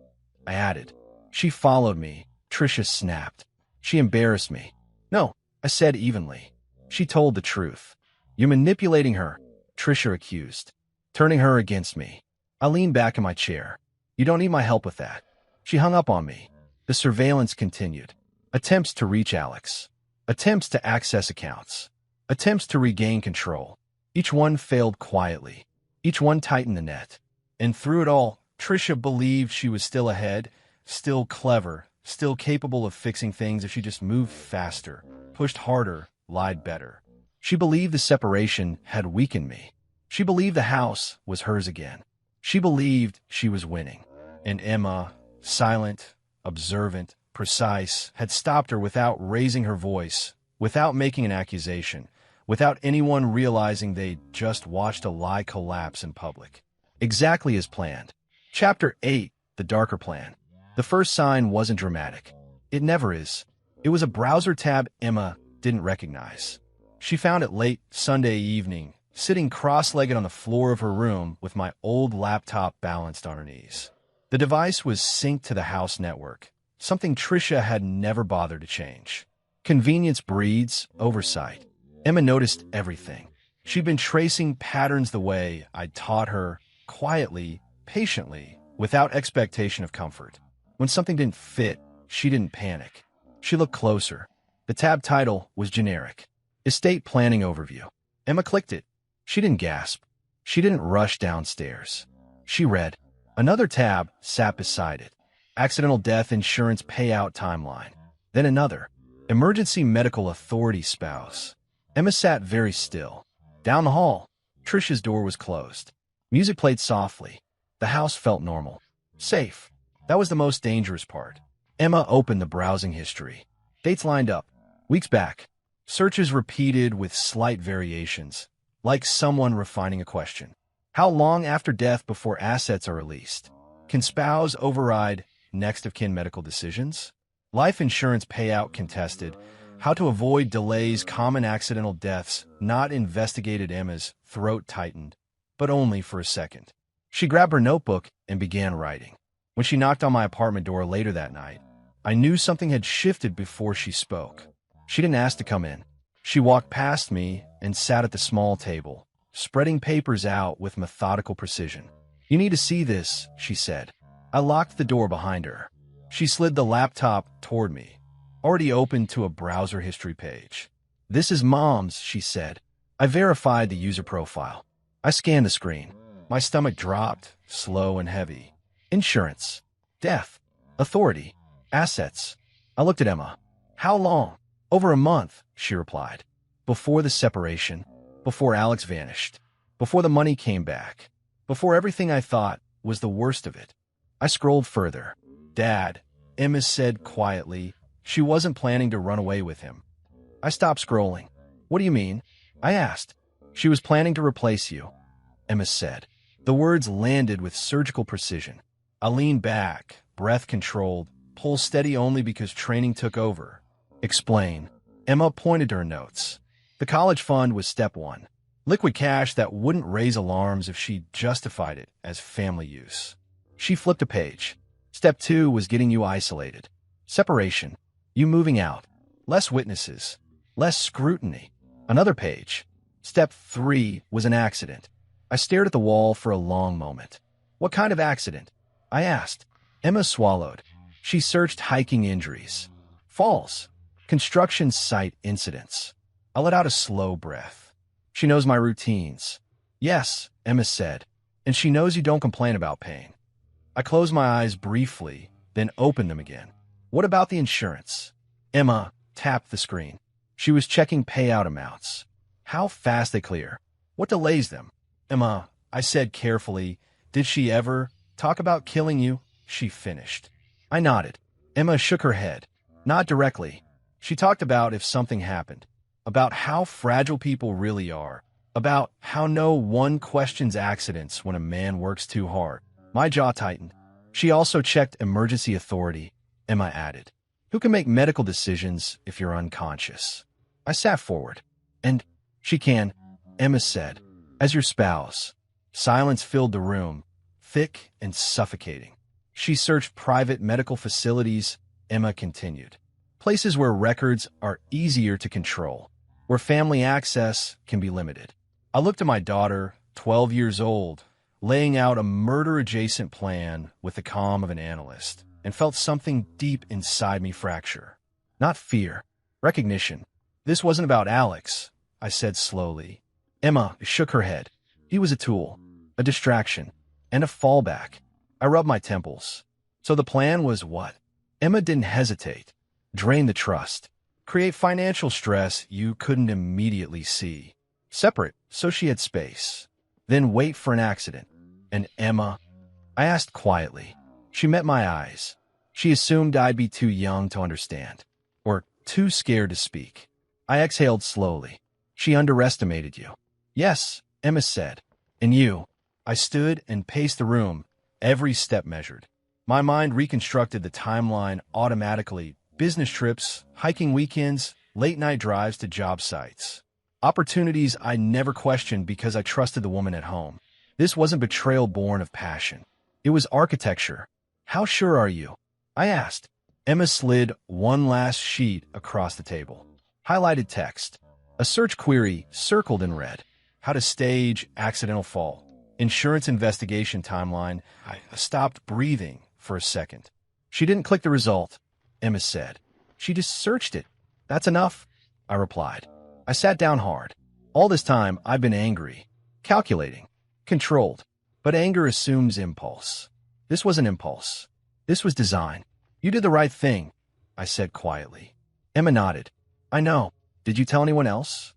I added. "She followed me," Tricia snapped. "She embarrassed me." "No," I said evenly. "She told the truth." "You're manipulating her," Tricia accused. "Turning her against me." I leaned back in my chair. "You don't need my help with that." She hung up on me. The surveillance continued. Attempts to reach Alex. Attempts to access accounts. Attempts to regain control. Each one failed quietly. Each one tightened the net. And through it all, Tricia believed she was still ahead, still clever, still capable of fixing things if she just moved faster, pushed harder, lied better. She believed the separation had weakened me. She believed the house was hers again. She believed she was winning. And Emma, silent, observant, precise, had stopped her without raising her voice, without making an accusation, without anyone realizing they'd just watched a lie collapse in public. Exactly as planned. Chapter 8, The Darker Plan. The first sign wasn't dramatic. It never is. It was a browser tab Emma didn't recognize. She found it late Sunday evening, sitting cross-legged on the floor of her room with my old laptop balanced on her knees. The device was synced to the house network, something Tricia had never bothered to change. Convenience breeds oversight. Emma noticed everything. She'd been tracing patterns the way I'd taught her, quietly, patiently, without expectation of comfort. When something didn't fit, she didn't panic. She looked closer. The tab title was generic. Estate Planning Overview. Emma clicked it. She didn't gasp. She didn't rush downstairs. She read. Another tab sat beside it. Accidental Death Insurance Payout Timeline. Then another. Emergency Medical Authority Spouse. Emma sat very still. Down the hall, Tricia's door was closed. Music played softly. The house felt normal. Safe. That was the most dangerous part. Emma opened the browsing history. Dates lined up. Weeks back. Searches repeated with slight variations, like someone refining a question. How long after death before assets are released? Can spouse override next of kin medical decisions? Life insurance payout contested. How to avoid delays, common accidental deaths, not investigated. Emma's throat tightened, but only for a second. She grabbed her notebook and began writing. When she knocked on my apartment door later that night, I knew something had shifted before she spoke. She didn't ask to come in. She walked past me and sat at the small table, spreading papers out with methodical precision. "You need to see this," she said. I locked the door behind her. She slid the laptop toward me, already open to a browser history page. "This is Mom's," she said. I verified the user profile. I scanned the screen. My stomach dropped, slow and heavy. Insurance. Death. Authority. Assets. I looked at Emma. "How long?" "Over a month," she replied. "Before the separation. Before Alex vanished. Before the money came back. Before everything I thought was the worst of it." I scrolled further. "Dad," Emma said quietly. She wasn't planning to run away with him. I stopped scrolling. "What do you mean?" I asked. "She was planning to replace you," Emma said. The words landed with surgical precision. I leaned back, breath controlled, pulse steady only because training took over. "Explain." Emma pointed to her notes. The college fund was step one. Liquid cash that wouldn't raise alarms if she justified it as family use. She flipped a page. Step two was getting you isolated. Separation. You moving out. Less witnesses. Less scrutiny. Another page. Step three was an accident. I stared at the wall for a long moment. "What kind of accident?" I asked. Emma swallowed. She searched hiking injuries. Falls. Construction site incidents. I let out a slow breath. "She knows my routines." "Yes," Emma said. "And she knows you don't complain about pain." I closed my eyes briefly, then opened them again. "What about the insurance?" Emma tapped the screen. She was checking payout amounts. "How fast they clear? What delays them?" "Emma," I said carefully, "did she ever talk about killing you?" She finished. I nodded. Emma shook her head. "Not directly. She talked about if something happened, about how fragile people really are, about how no one questions accidents when a man works too hard." My jaw tightened. "She also checked emergency authority," Emma added. "Who can make medical decisions if you're unconscious?" I sat forward. "And she can," Emma said, "as your spouse." Silence filled the room, thick and suffocating. "She searched private medical facilities," Emma continued. "Places where records are easier to control, where family access can be limited." I looked at my daughter, 12 years old, laying out a murder-adjacent plan with the calm of an analyst, and felt something deep inside me fracture. Not fear, recognition. "This wasn't about Alex," I said slowly. Emma shook her head. "He was a tool, a distraction, and a fallback." I rubbed my temples. "So the plan was what?" Emma didn't hesitate. "Drain the trust. Create financial stress you couldn't immediately see. Separate, so she had space. Then wait for an accident." "And Emma?" I asked quietly. She met my eyes. She assumed I'd be too young to understand, or too scared to speak. I exhaled slowly. "She underestimated you." "Yes," Emma said. "And you?" I stood and paced the room, every step measured. My mind reconstructed the timeline automatically. Business trips, hiking weekends, late-night drives to job sites. Opportunities I never questioned because I trusted the woman at home. This wasn't betrayal born of passion. It was architecture. "How sure are you?" I asked. Emma slid one last sheet across the table. Highlighted text. A search query circled in red. How to stage accidental fall. Insurance investigation timeline. I stopped breathing for a second. "She didn't click the result," Emma said. "She just searched it." "That's enough," I replied. I sat down hard. All this time, I've been angry, calculating, controlled. But anger assumes impulse. This wasn't impulse. This was design. "You did the right thing," I said quietly. Emma nodded. "I know. Did you tell anyone else?"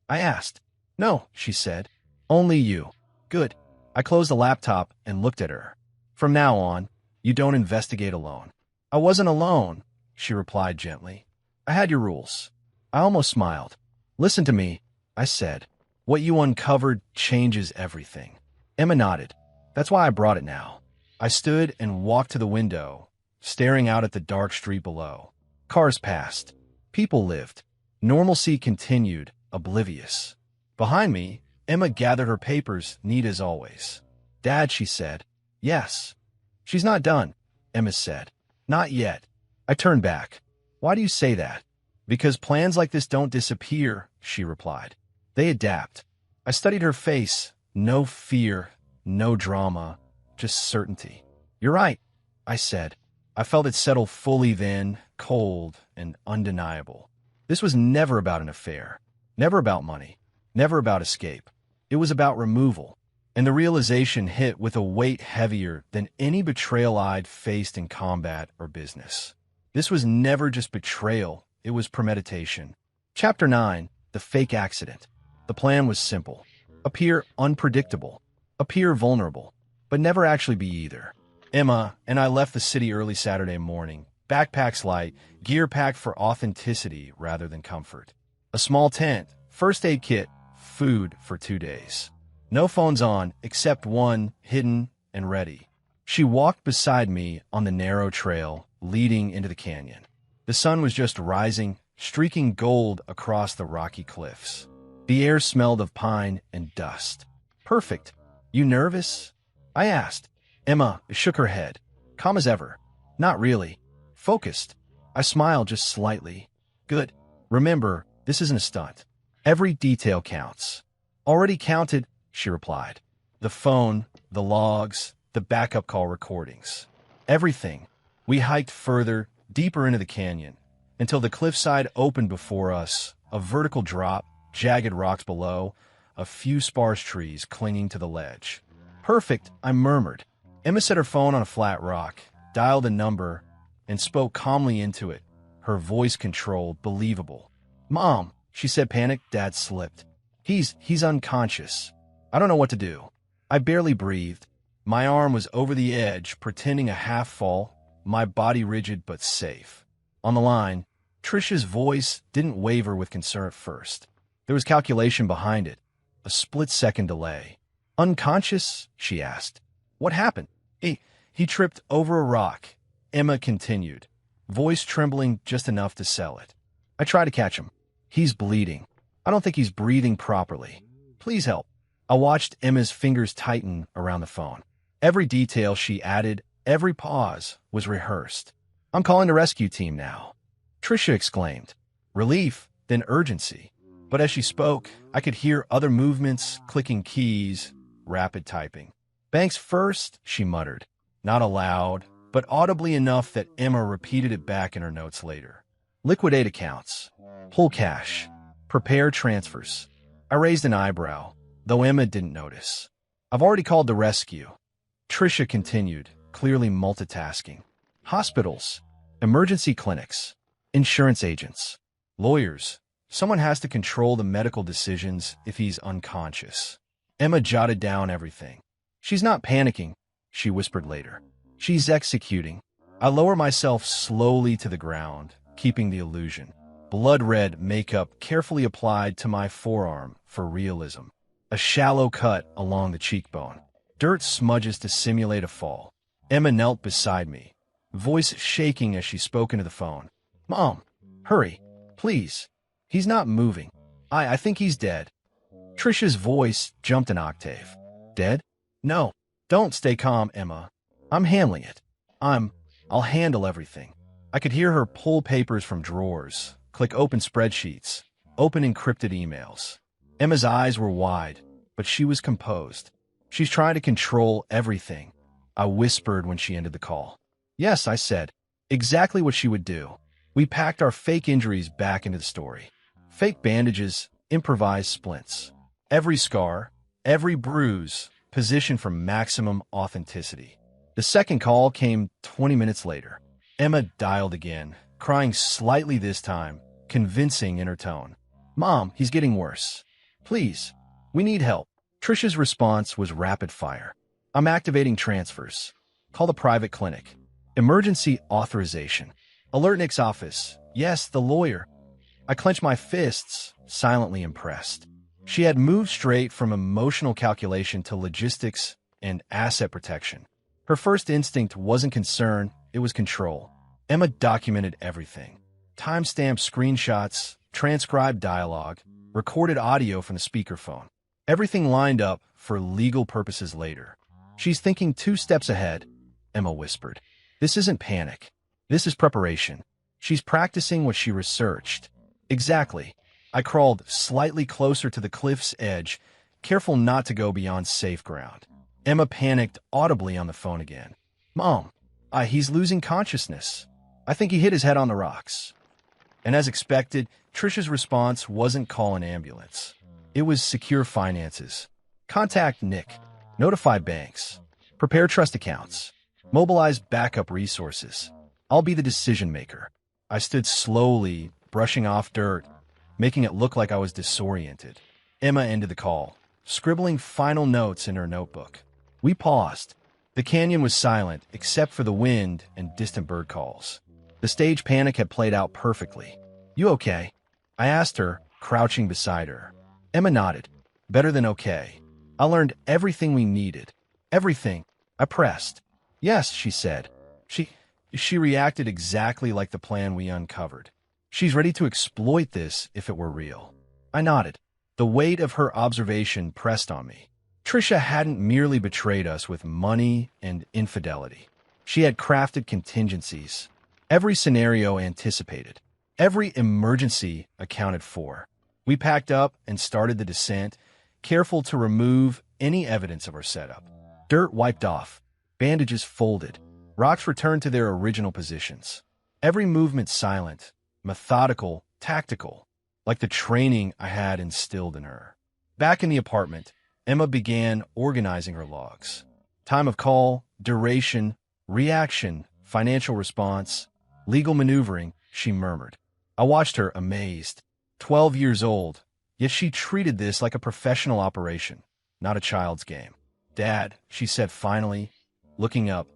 I asked. "No," she said. "Only you." "Good." I closed the laptop and looked at her. "From now on, you don't investigate alone." "I wasn't alone," she replied gently. "I had your rules." I almost smiled. "Listen to me," I said. "What you uncovered changes everything." Emma nodded. "That's why I brought it now." I stood and walked to the window, staring out at the dark street below. Cars passed. People lived. Normalcy continued, oblivious. Behind me, Emma gathered her papers, neat as always. "Dad," she said. "Yes." "She's not done," Emma said. "Not yet." I turned back. "Why do you say that?" Because plans like this don't disappear, she replied. They adapt. I studied her face. No fear, no drama, just certainty. You're right, I said. I felt it settle fully then, cold and undeniable. This was never about an affair, never about money, never about escape. It was about removal, and the realization hit with a weight heavier than any betrayal I'd faced in combat or business. This was never just betrayal, it was premeditation. Chapter 9, The Fake Accident. The plan was simple. Appear unpredictable, appear vulnerable, but never actually be either. Emma and I left the city early Saturday morning, backpacks light, gear packed for authenticity rather than comfort. A small tent, first aid kit, food for 2 days. No phones on, except one, hidden and ready. She walked beside me on the narrow trail leading into the canyon. The sun was just rising, streaking gold across the rocky cliffs. The air smelled of pine and dust. Perfect. You nervous? I asked. Emma shook her head. Calm as ever. Not really. Focused. I smiled just slightly. Good. Remember, this isn't a stunt. Every detail counts. Already counted, she replied. The phone, the logs, the backup call recordings. Everything. We hiked further, deeper into the canyon, until the cliffside opened before us, a vertical drop, jagged rocks below, a few sparse trees clinging to the ledge. Perfect, I murmured. Emma set her phone on a flat rock, dialed a number, and spoke calmly into it, her voice controlled, believable. Mom, she said, panicked. Dad slipped. He's unconscious. I don't know what to do. I barely breathed. My arm was over the edge, pretending a half fall, my body rigid but safe. On the line, Trisha's voice didn't waver with concern at first. There was calculation behind it, a split-second delay. Unconscious? She asked. What happened? He tripped over a rock, Emma continued, voice trembling just enough to sell it. I tried to catch him. He's bleeding. I don't think he's breathing properly. Please help. I watched Emma's fingers tighten around the phone. Every detail she added, every pause, was rehearsed. I'm calling the rescue team now, Trisha exclaimed. Relief, then urgency. But as she spoke, I could hear other movements, clicking keys, rapid typing. Banks first, she muttered. Not aloud, but audibly enough that Emma repeated it back in her notes later. Liquidate accounts. Pull cash. Prepare transfers. I raised an eyebrow, though Emma didn't notice. I've already called the rescue. Trisha continued, clearly multitasking. Hospitals. Emergency clinics. Insurance agents. Lawyers. Someone has to control the medical decisions if he's unconscious. Emma jotted down everything. She's not panicking, she whispered later. She's executing. I lower myself slowly to the ground, keeping the illusion. Blood-red makeup carefully applied to my forearm for realism. A shallow cut along the cheekbone. Dirt smudges to simulate a fall. Emma knelt beside me, voice shaking as she spoke into the phone. Mom, hurry, please. He's not moving. I think he's dead. Trisha's voice jumped an octave. Dead? No. Don't. Stay calm, Emma. I'm handling it. I'll handle everything. I could hear her pull papers from drawers, click open spreadsheets, open encrypted emails. Emma's eyes were wide, but she was composed. She's trying to control everything, I whispered when she ended the call. Yes, I said. Exactly what she would do. We packed our fake injuries back into the story. Fake bandages, improvised splints. Every scar, every bruise, positioned for maximum authenticity. The second call came 20 minutes later. Emma dialed again, crying slightly this time, convincing in her tone. Mom, he's getting worse. Please, we need help. Trisha's response was rapid fire. I'm activating transfers. Call the private clinic. Emergency authorization. Alert Nick's office. Yes, the lawyer. I clenched my fists, silently impressed. She had moved straight from emotional calculation to logistics and asset protection. Her first instinct wasn't concern, it was control. Emma documented everything. Timestamped screenshots, transcribed dialogue, recorded audio from the speakerphone. Everything lined up for legal purposes later. She's thinking 2 steps ahead, Emma whispered. This isn't panic. This is preparation. She's practicing what she researched. Exactly. I crawled slightly closer to the cliff's edge, careful not to go beyond safe ground. Emma panicked audibly on the phone again. Mom, he's losing consciousness. I think he hit his head on the rocks. And as expected, Trisha's response wasn't call an ambulance. It was secure finances. Contact Nick. Notify banks. Prepare trust accounts. Mobilize backup resources. I'll be the decision maker. I stood slowly, brushing off dirt, making it look like I was disoriented. Emma ended the call, scribbling final notes in her notebook. We paused. The canyon was silent, except for the wind and distant bird calls. The stage panic had played out perfectly. You okay? I asked her, crouching beside her. Emma nodded. Better than okay. I learned everything we needed. Everything. I pressed. Yes, she said. She reacted exactly like the plan we uncovered. She's ready to exploit this if it were real. I nodded. The weight of her observation pressed on me. Trisha hadn't merely betrayed us with money and infidelity. She had crafted contingencies. Every scenario anticipated. Every emergency accounted for. We packed up and started the descent, careful to remove any evidence of our setup. Dirt wiped off. Bandages folded. Rocks returned to their original positions. Every movement silent, methodical, tactical, like the training I had instilled in her. Back in the apartment, Emma began organizing her logs. Time of call, duration, reaction, financial response, legal maneuvering, she murmured. I watched her amazed. 12 years old, yet she treated this like a professional operation, not a child's game. Dad, she said finally, looking up,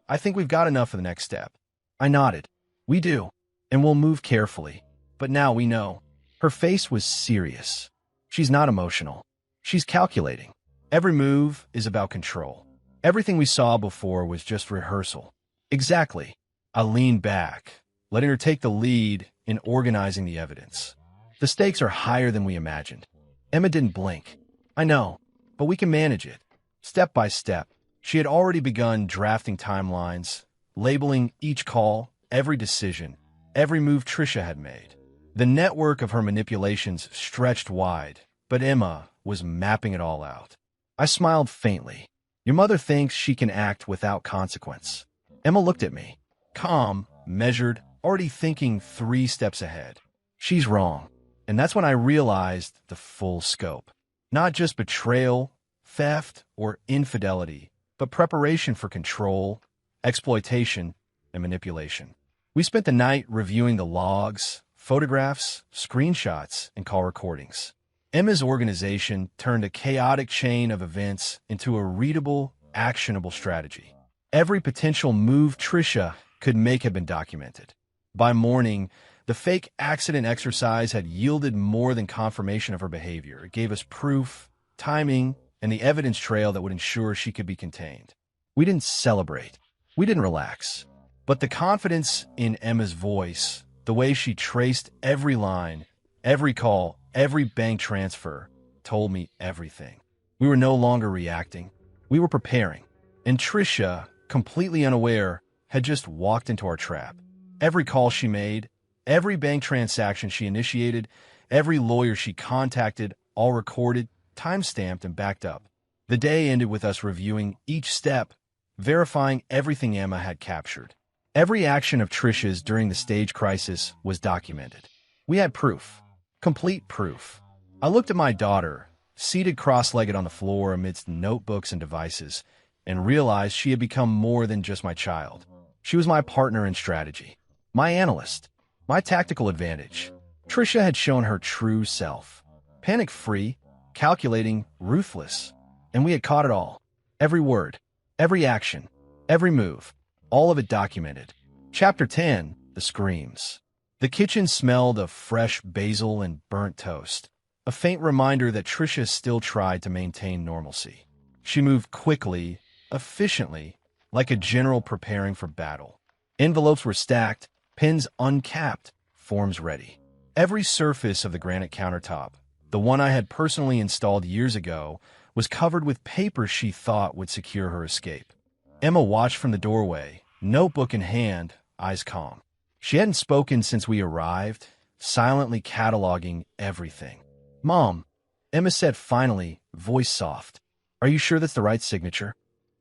I think we've got enough for the next step. I nodded. We do, and we'll move carefully. But now we know. Her face was serious. She's not emotional. She's calculating. Every move is about control. Everything we saw before was just rehearsal. Exactly. I leaned back, letting her take the lead in organizing the evidence. The stakes are higher than we imagined. Emma didn't blink. I know, but we can manage it. Step by step. She had already begun drafting timelines, labeling each call, every decision, every move Trisha had made. The network of her manipulations stretched wide, but Emma was mapping it all out. I smiled faintly. Your mother thinks she can act without consequence. Emma looked at me, calm, measured, already thinking 3 steps ahead. She's wrong. And that's when I realized the full scope. Not just betrayal, theft, or infidelity, but preparation for control, exploitation, and manipulation. We spent the night reviewing the logs, photographs, screenshots, and call recordings. Emma's organization turned a chaotic chain of events into a readable, actionable strategy. Every potential move Trisha could make had been documented. By morning, the fake accident exercise had yielded more than confirmation of her behavior. It gave us proof, timing, and the evidence trail that would ensure she could be contained. We didn't celebrate. We didn't relax. But the confidence in Emma's voice, the way she traced every line, every call, every bank transfer, told me everything. We were no longer reacting. We were preparing. And Trisha, completely unaware, had just walked into our trap. Every call she made, every bank transaction she initiated, every lawyer she contacted, all recorded, time-stamped, and backed up. The day ended with us reviewing each step, verifying everything Emma had captured. Every action of Trisha's during the stage crisis was documented. We had proof. Complete proof. I looked at my daughter, seated cross-legged on the floor amidst notebooks and devices, and realized she had become more than just my child. She was my partner in strategy, my analyst, my tactical advantage. Trisha had shown her true self. Panic-free, calculating, ruthless. And we had caught it all. Every word, every action, every move, all of it documented. Chapter 10, The Screams. The kitchen smelled of fresh basil and burnt toast, a faint reminder that Trisha still tried to maintain normalcy. She moved quickly, efficiently, like a general preparing for battle. Envelopes were stacked, pens uncapped, forms ready. Every surface of the granite countertop, the one I had personally installed years ago, was covered with papers she thought would secure her escape. Emma watched from the doorway, notebook in hand, eyes calm. She hadn't spoken since we arrived, silently cataloging everything. "Mom," Emma said finally, voice soft. "Are you sure that's the right signature?"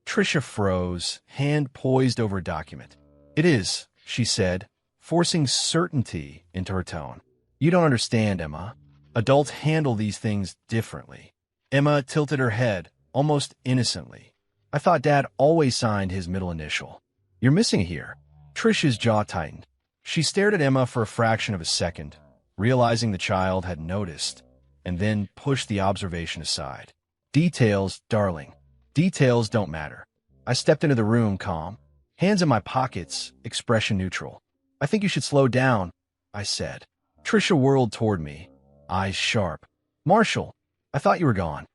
Tricia froze, hand poised over a document. "It is," she said, forcing certainty into her tone. "You don't understand, Emma. Adults handle these things differently." Emma tilted her head, almost innocently. "I thought Dad always signed his middle initial." "You're missing it here." Tricia's jaw tightened. She stared at Emma for a fraction of a second, realizing the child had noticed, and then pushed the observation aside. "Details, darling. Details don't matter." I stepped into the room, calm, hands in my pockets, expression neutral. "I think you should slow down," I said. Tricia whirled toward me, eyes sharp. "Marshall, I thought you were gone."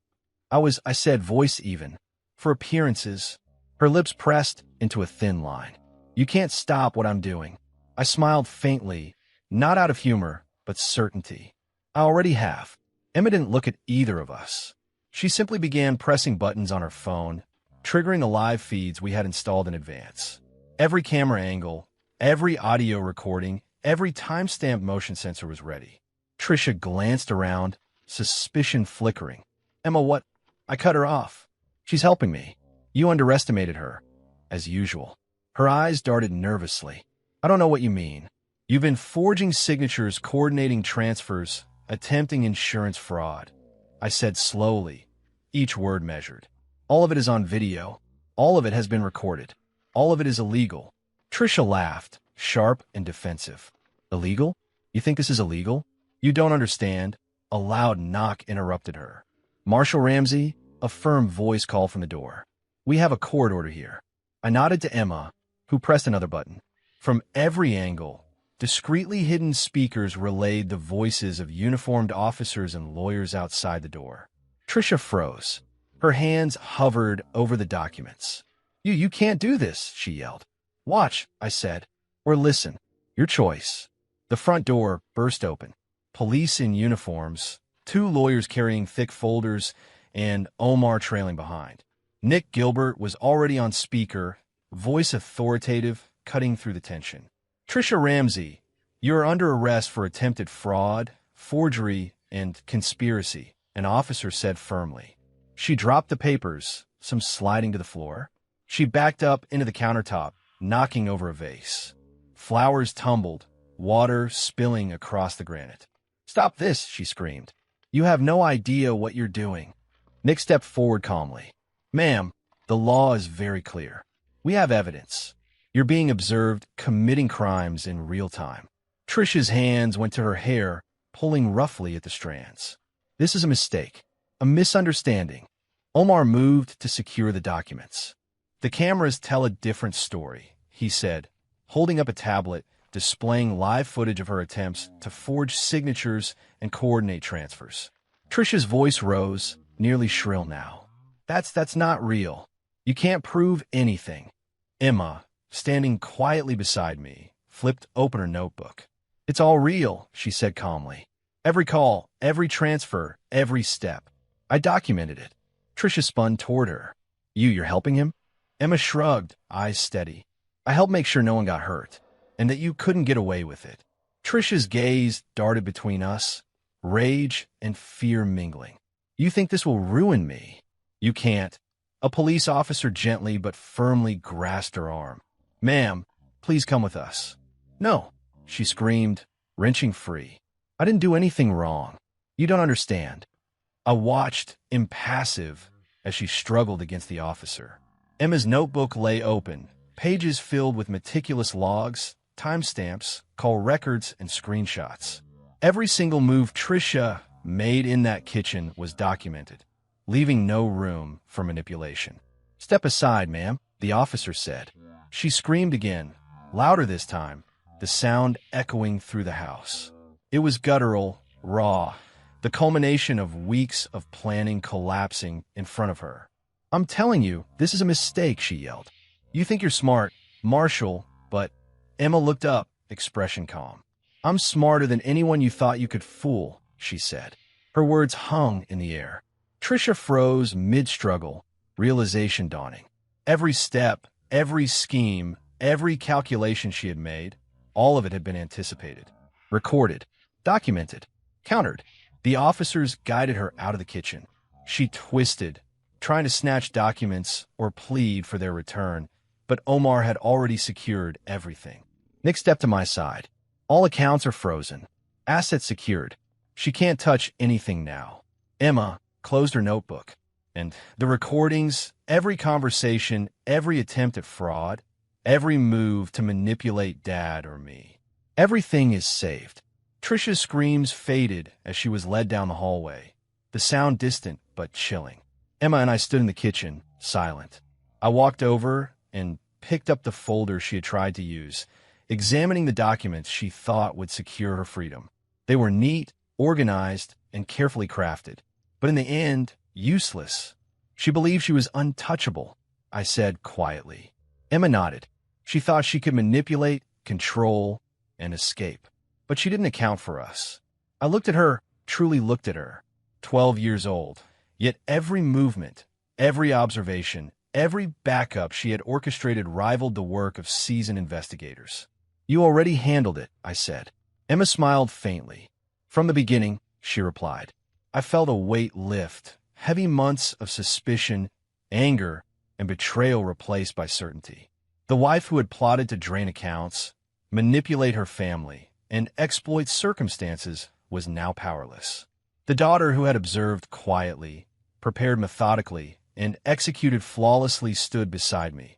I said, voice even. "For appearances." Her lips pressed into a thin line. "You can't stop what I'm doing." I smiled faintly, not out of humor, but certainty. "I already have." Emma didn't look at either of us. She simply began pressing buttons on her phone, triggering the live feeds we had installed in advance. Every camera angle, every audio recording, every timestamped motion sensor was ready. Tricia glanced around, suspicion flickering. "Emma, what?" I cut her off. "She's helping me." "You underestimated her." As usual. Her eyes darted nervously. "I don't know what you mean." "You've been forging signatures, coordinating transfers, attempting insurance fraud," I said slowly, each word measured. "All of it is on video. All of it has been recorded. All of it is illegal." Tricia laughed, sharp and defensive. "Illegal? You think this is illegal?" "You don't understand." A loud knock interrupted her. "Marshal Ramsey," a firm voice called from the door. "We have a court order here." I nodded to Emma, who pressed another button. From every angle, discreetly hidden speakers relayed the voices of uniformed officers and lawyers outside the door. Tricia froze. Her hands hovered over the documents. You can't do this," she yelled. "Watch," I said. "Or listen. Your choice." The front door burst open. Police in uniforms, two lawyers carrying thick folders, and Omar trailing behind. Nick Gilbert was already on speaker, voice authoritative, cutting through the tension. "Tricia Ramsey, you are under arrest for attempted fraud, forgery, and conspiracy," an officer said firmly. She dropped the papers, some sliding to the floor. She backed up into the countertop, knocking over a vase. Flowers tumbled, water spilling across the granite. "Stop this," she screamed. "You have no idea what you're doing." Nick stepped forward calmly. "Ma'am, the law is very clear. We have evidence. You're being observed committing crimes in real time." Tricia's hands went to her hair, pulling roughly at the strands. "This is a mistake, a misunderstanding." Omar moved to secure the documents. "The cameras tell a different story," he said, holding up a tablet, displaying live footage of her attempts to forge signatures and coordinate transfers. Tricia's voice rose, nearly shrill now. That's not real. You can't prove anything." Emma, standing quietly beside me, flipped open her notebook. "It's all real," she said calmly. "Every call, every transfer, every step. I documented it." Tricia spun toward her. You're helping him?" Emma shrugged, eyes steady. "I helped make sure no one got hurt, and that you couldn't get away with it." Tricia's gaze darted between us, rage and fear mingling. "You think this will ruin me?" "You can't." A police officer gently but firmly grasped her arm. "Ma'am, please come with us." "No," she screamed, wrenching free. "I didn't do anything wrong. You don't understand." I watched, impassive, as she struggled against the officer. Emma's notebook lay open, pages filled with meticulous logs, timestamps, call records, and screenshots. Every single move Tricia made in that kitchen was documented, leaving no room for manipulation. "Step aside, ma'am," the officer said. She screamed again, louder this time, the sound echoing through the house. It was guttural, raw, the culmination of weeks of planning collapsing in front of her. "I'm telling you, this is a mistake," she yelled. "You think you're smart, Marshall, but—" Emma looked up, expression calm. "I'm smarter than anyone you thought you could fool," she said. Her words hung in the air. Tricia froze mid-struggle, realization dawning. Every step, every scheme, every calculation she had made, all of it had been anticipated, recorded. Documented. Countered. The officers guided her out of the kitchen. She twisted, trying to snatch documents or plead for their return, but Omar had already secured everything. Nick stepped to my side. All accounts are frozen. Assets secured. She can't touch anything now. Emma closed her notebook. And the recordings, every conversation, every attempt at fraud, every move to manipulate Dad or me. Everything is saved. Trisha's screams faded as she was led down the hallway, the sound distant but chilling. Emma and I stood in the kitchen, silent. I walked over and picked up the folder she had tried to use, examining the documents she thought would secure her freedom. They were neat, organized, and carefully crafted, but in the end, useless. She believed she was untouchable, I said quietly. Emma nodded. She thought she could manipulate, control, and escape. But she didn't account for us. I looked at her, truly looked at her. 12 years old. Yet every movement, every observation, every backup she had orchestrated rivaled the work of seasoned investigators. You already handled it, I said. Emma smiled faintly. From the beginning, she replied. I felt a weight lift, heavy months of suspicion, anger, and betrayal replaced by certainty. The wife who had plotted to drain accounts, manipulate her family, and exploit circumstances was now powerless. The daughter who had observed quietly, prepared methodically, and executed flawlessly stood beside me,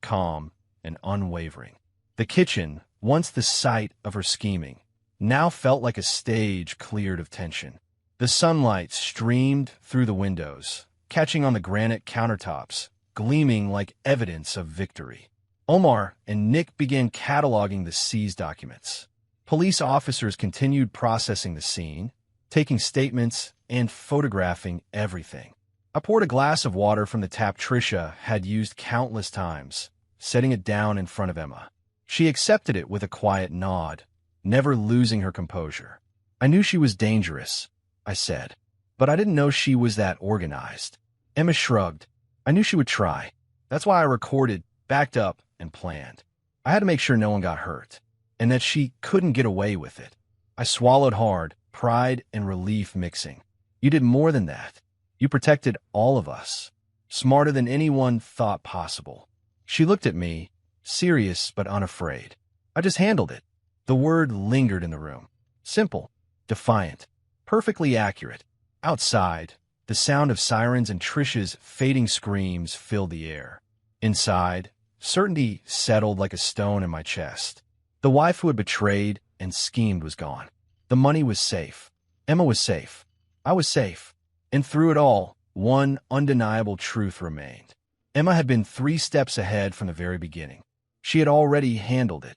calm and unwavering. The kitchen, once the site of her scheming, now felt like a stage cleared of tension. The sunlight streamed through the windows, catching on the granite countertops, gleaming like evidence of victory. Omar and Nick began cataloging the seized documents. Police officers continued processing the scene, taking statements and photographing everything. I poured a glass of water from the tap Trisha had used countless times, setting it down in front of Emma. She accepted it with a quiet nod, never losing her composure. I knew she was dangerous, I said, but I didn't know she was that organized. Emma shrugged. I knew she would try. That's why I recorded, backed up, and planned. I had to make sure no one got hurt, and that she couldn't get away with it. I swallowed hard, pride and relief mixing. You did more than that. You protected all of us, smarter than anyone thought possible. She looked at me, serious but unafraid. I just handled it. The word lingered in the room. Simple, defiant, perfectly accurate. Outside, the sound of sirens and Trisha's fading screams filled the air. Inside, certainty settled like a stone in my chest. The wife who had betrayed and schemed was gone. The money was safe. Emma was safe. I was safe. And through it all, one undeniable truth remained. Emma had been 3 steps ahead from the very beginning. She had already handled it.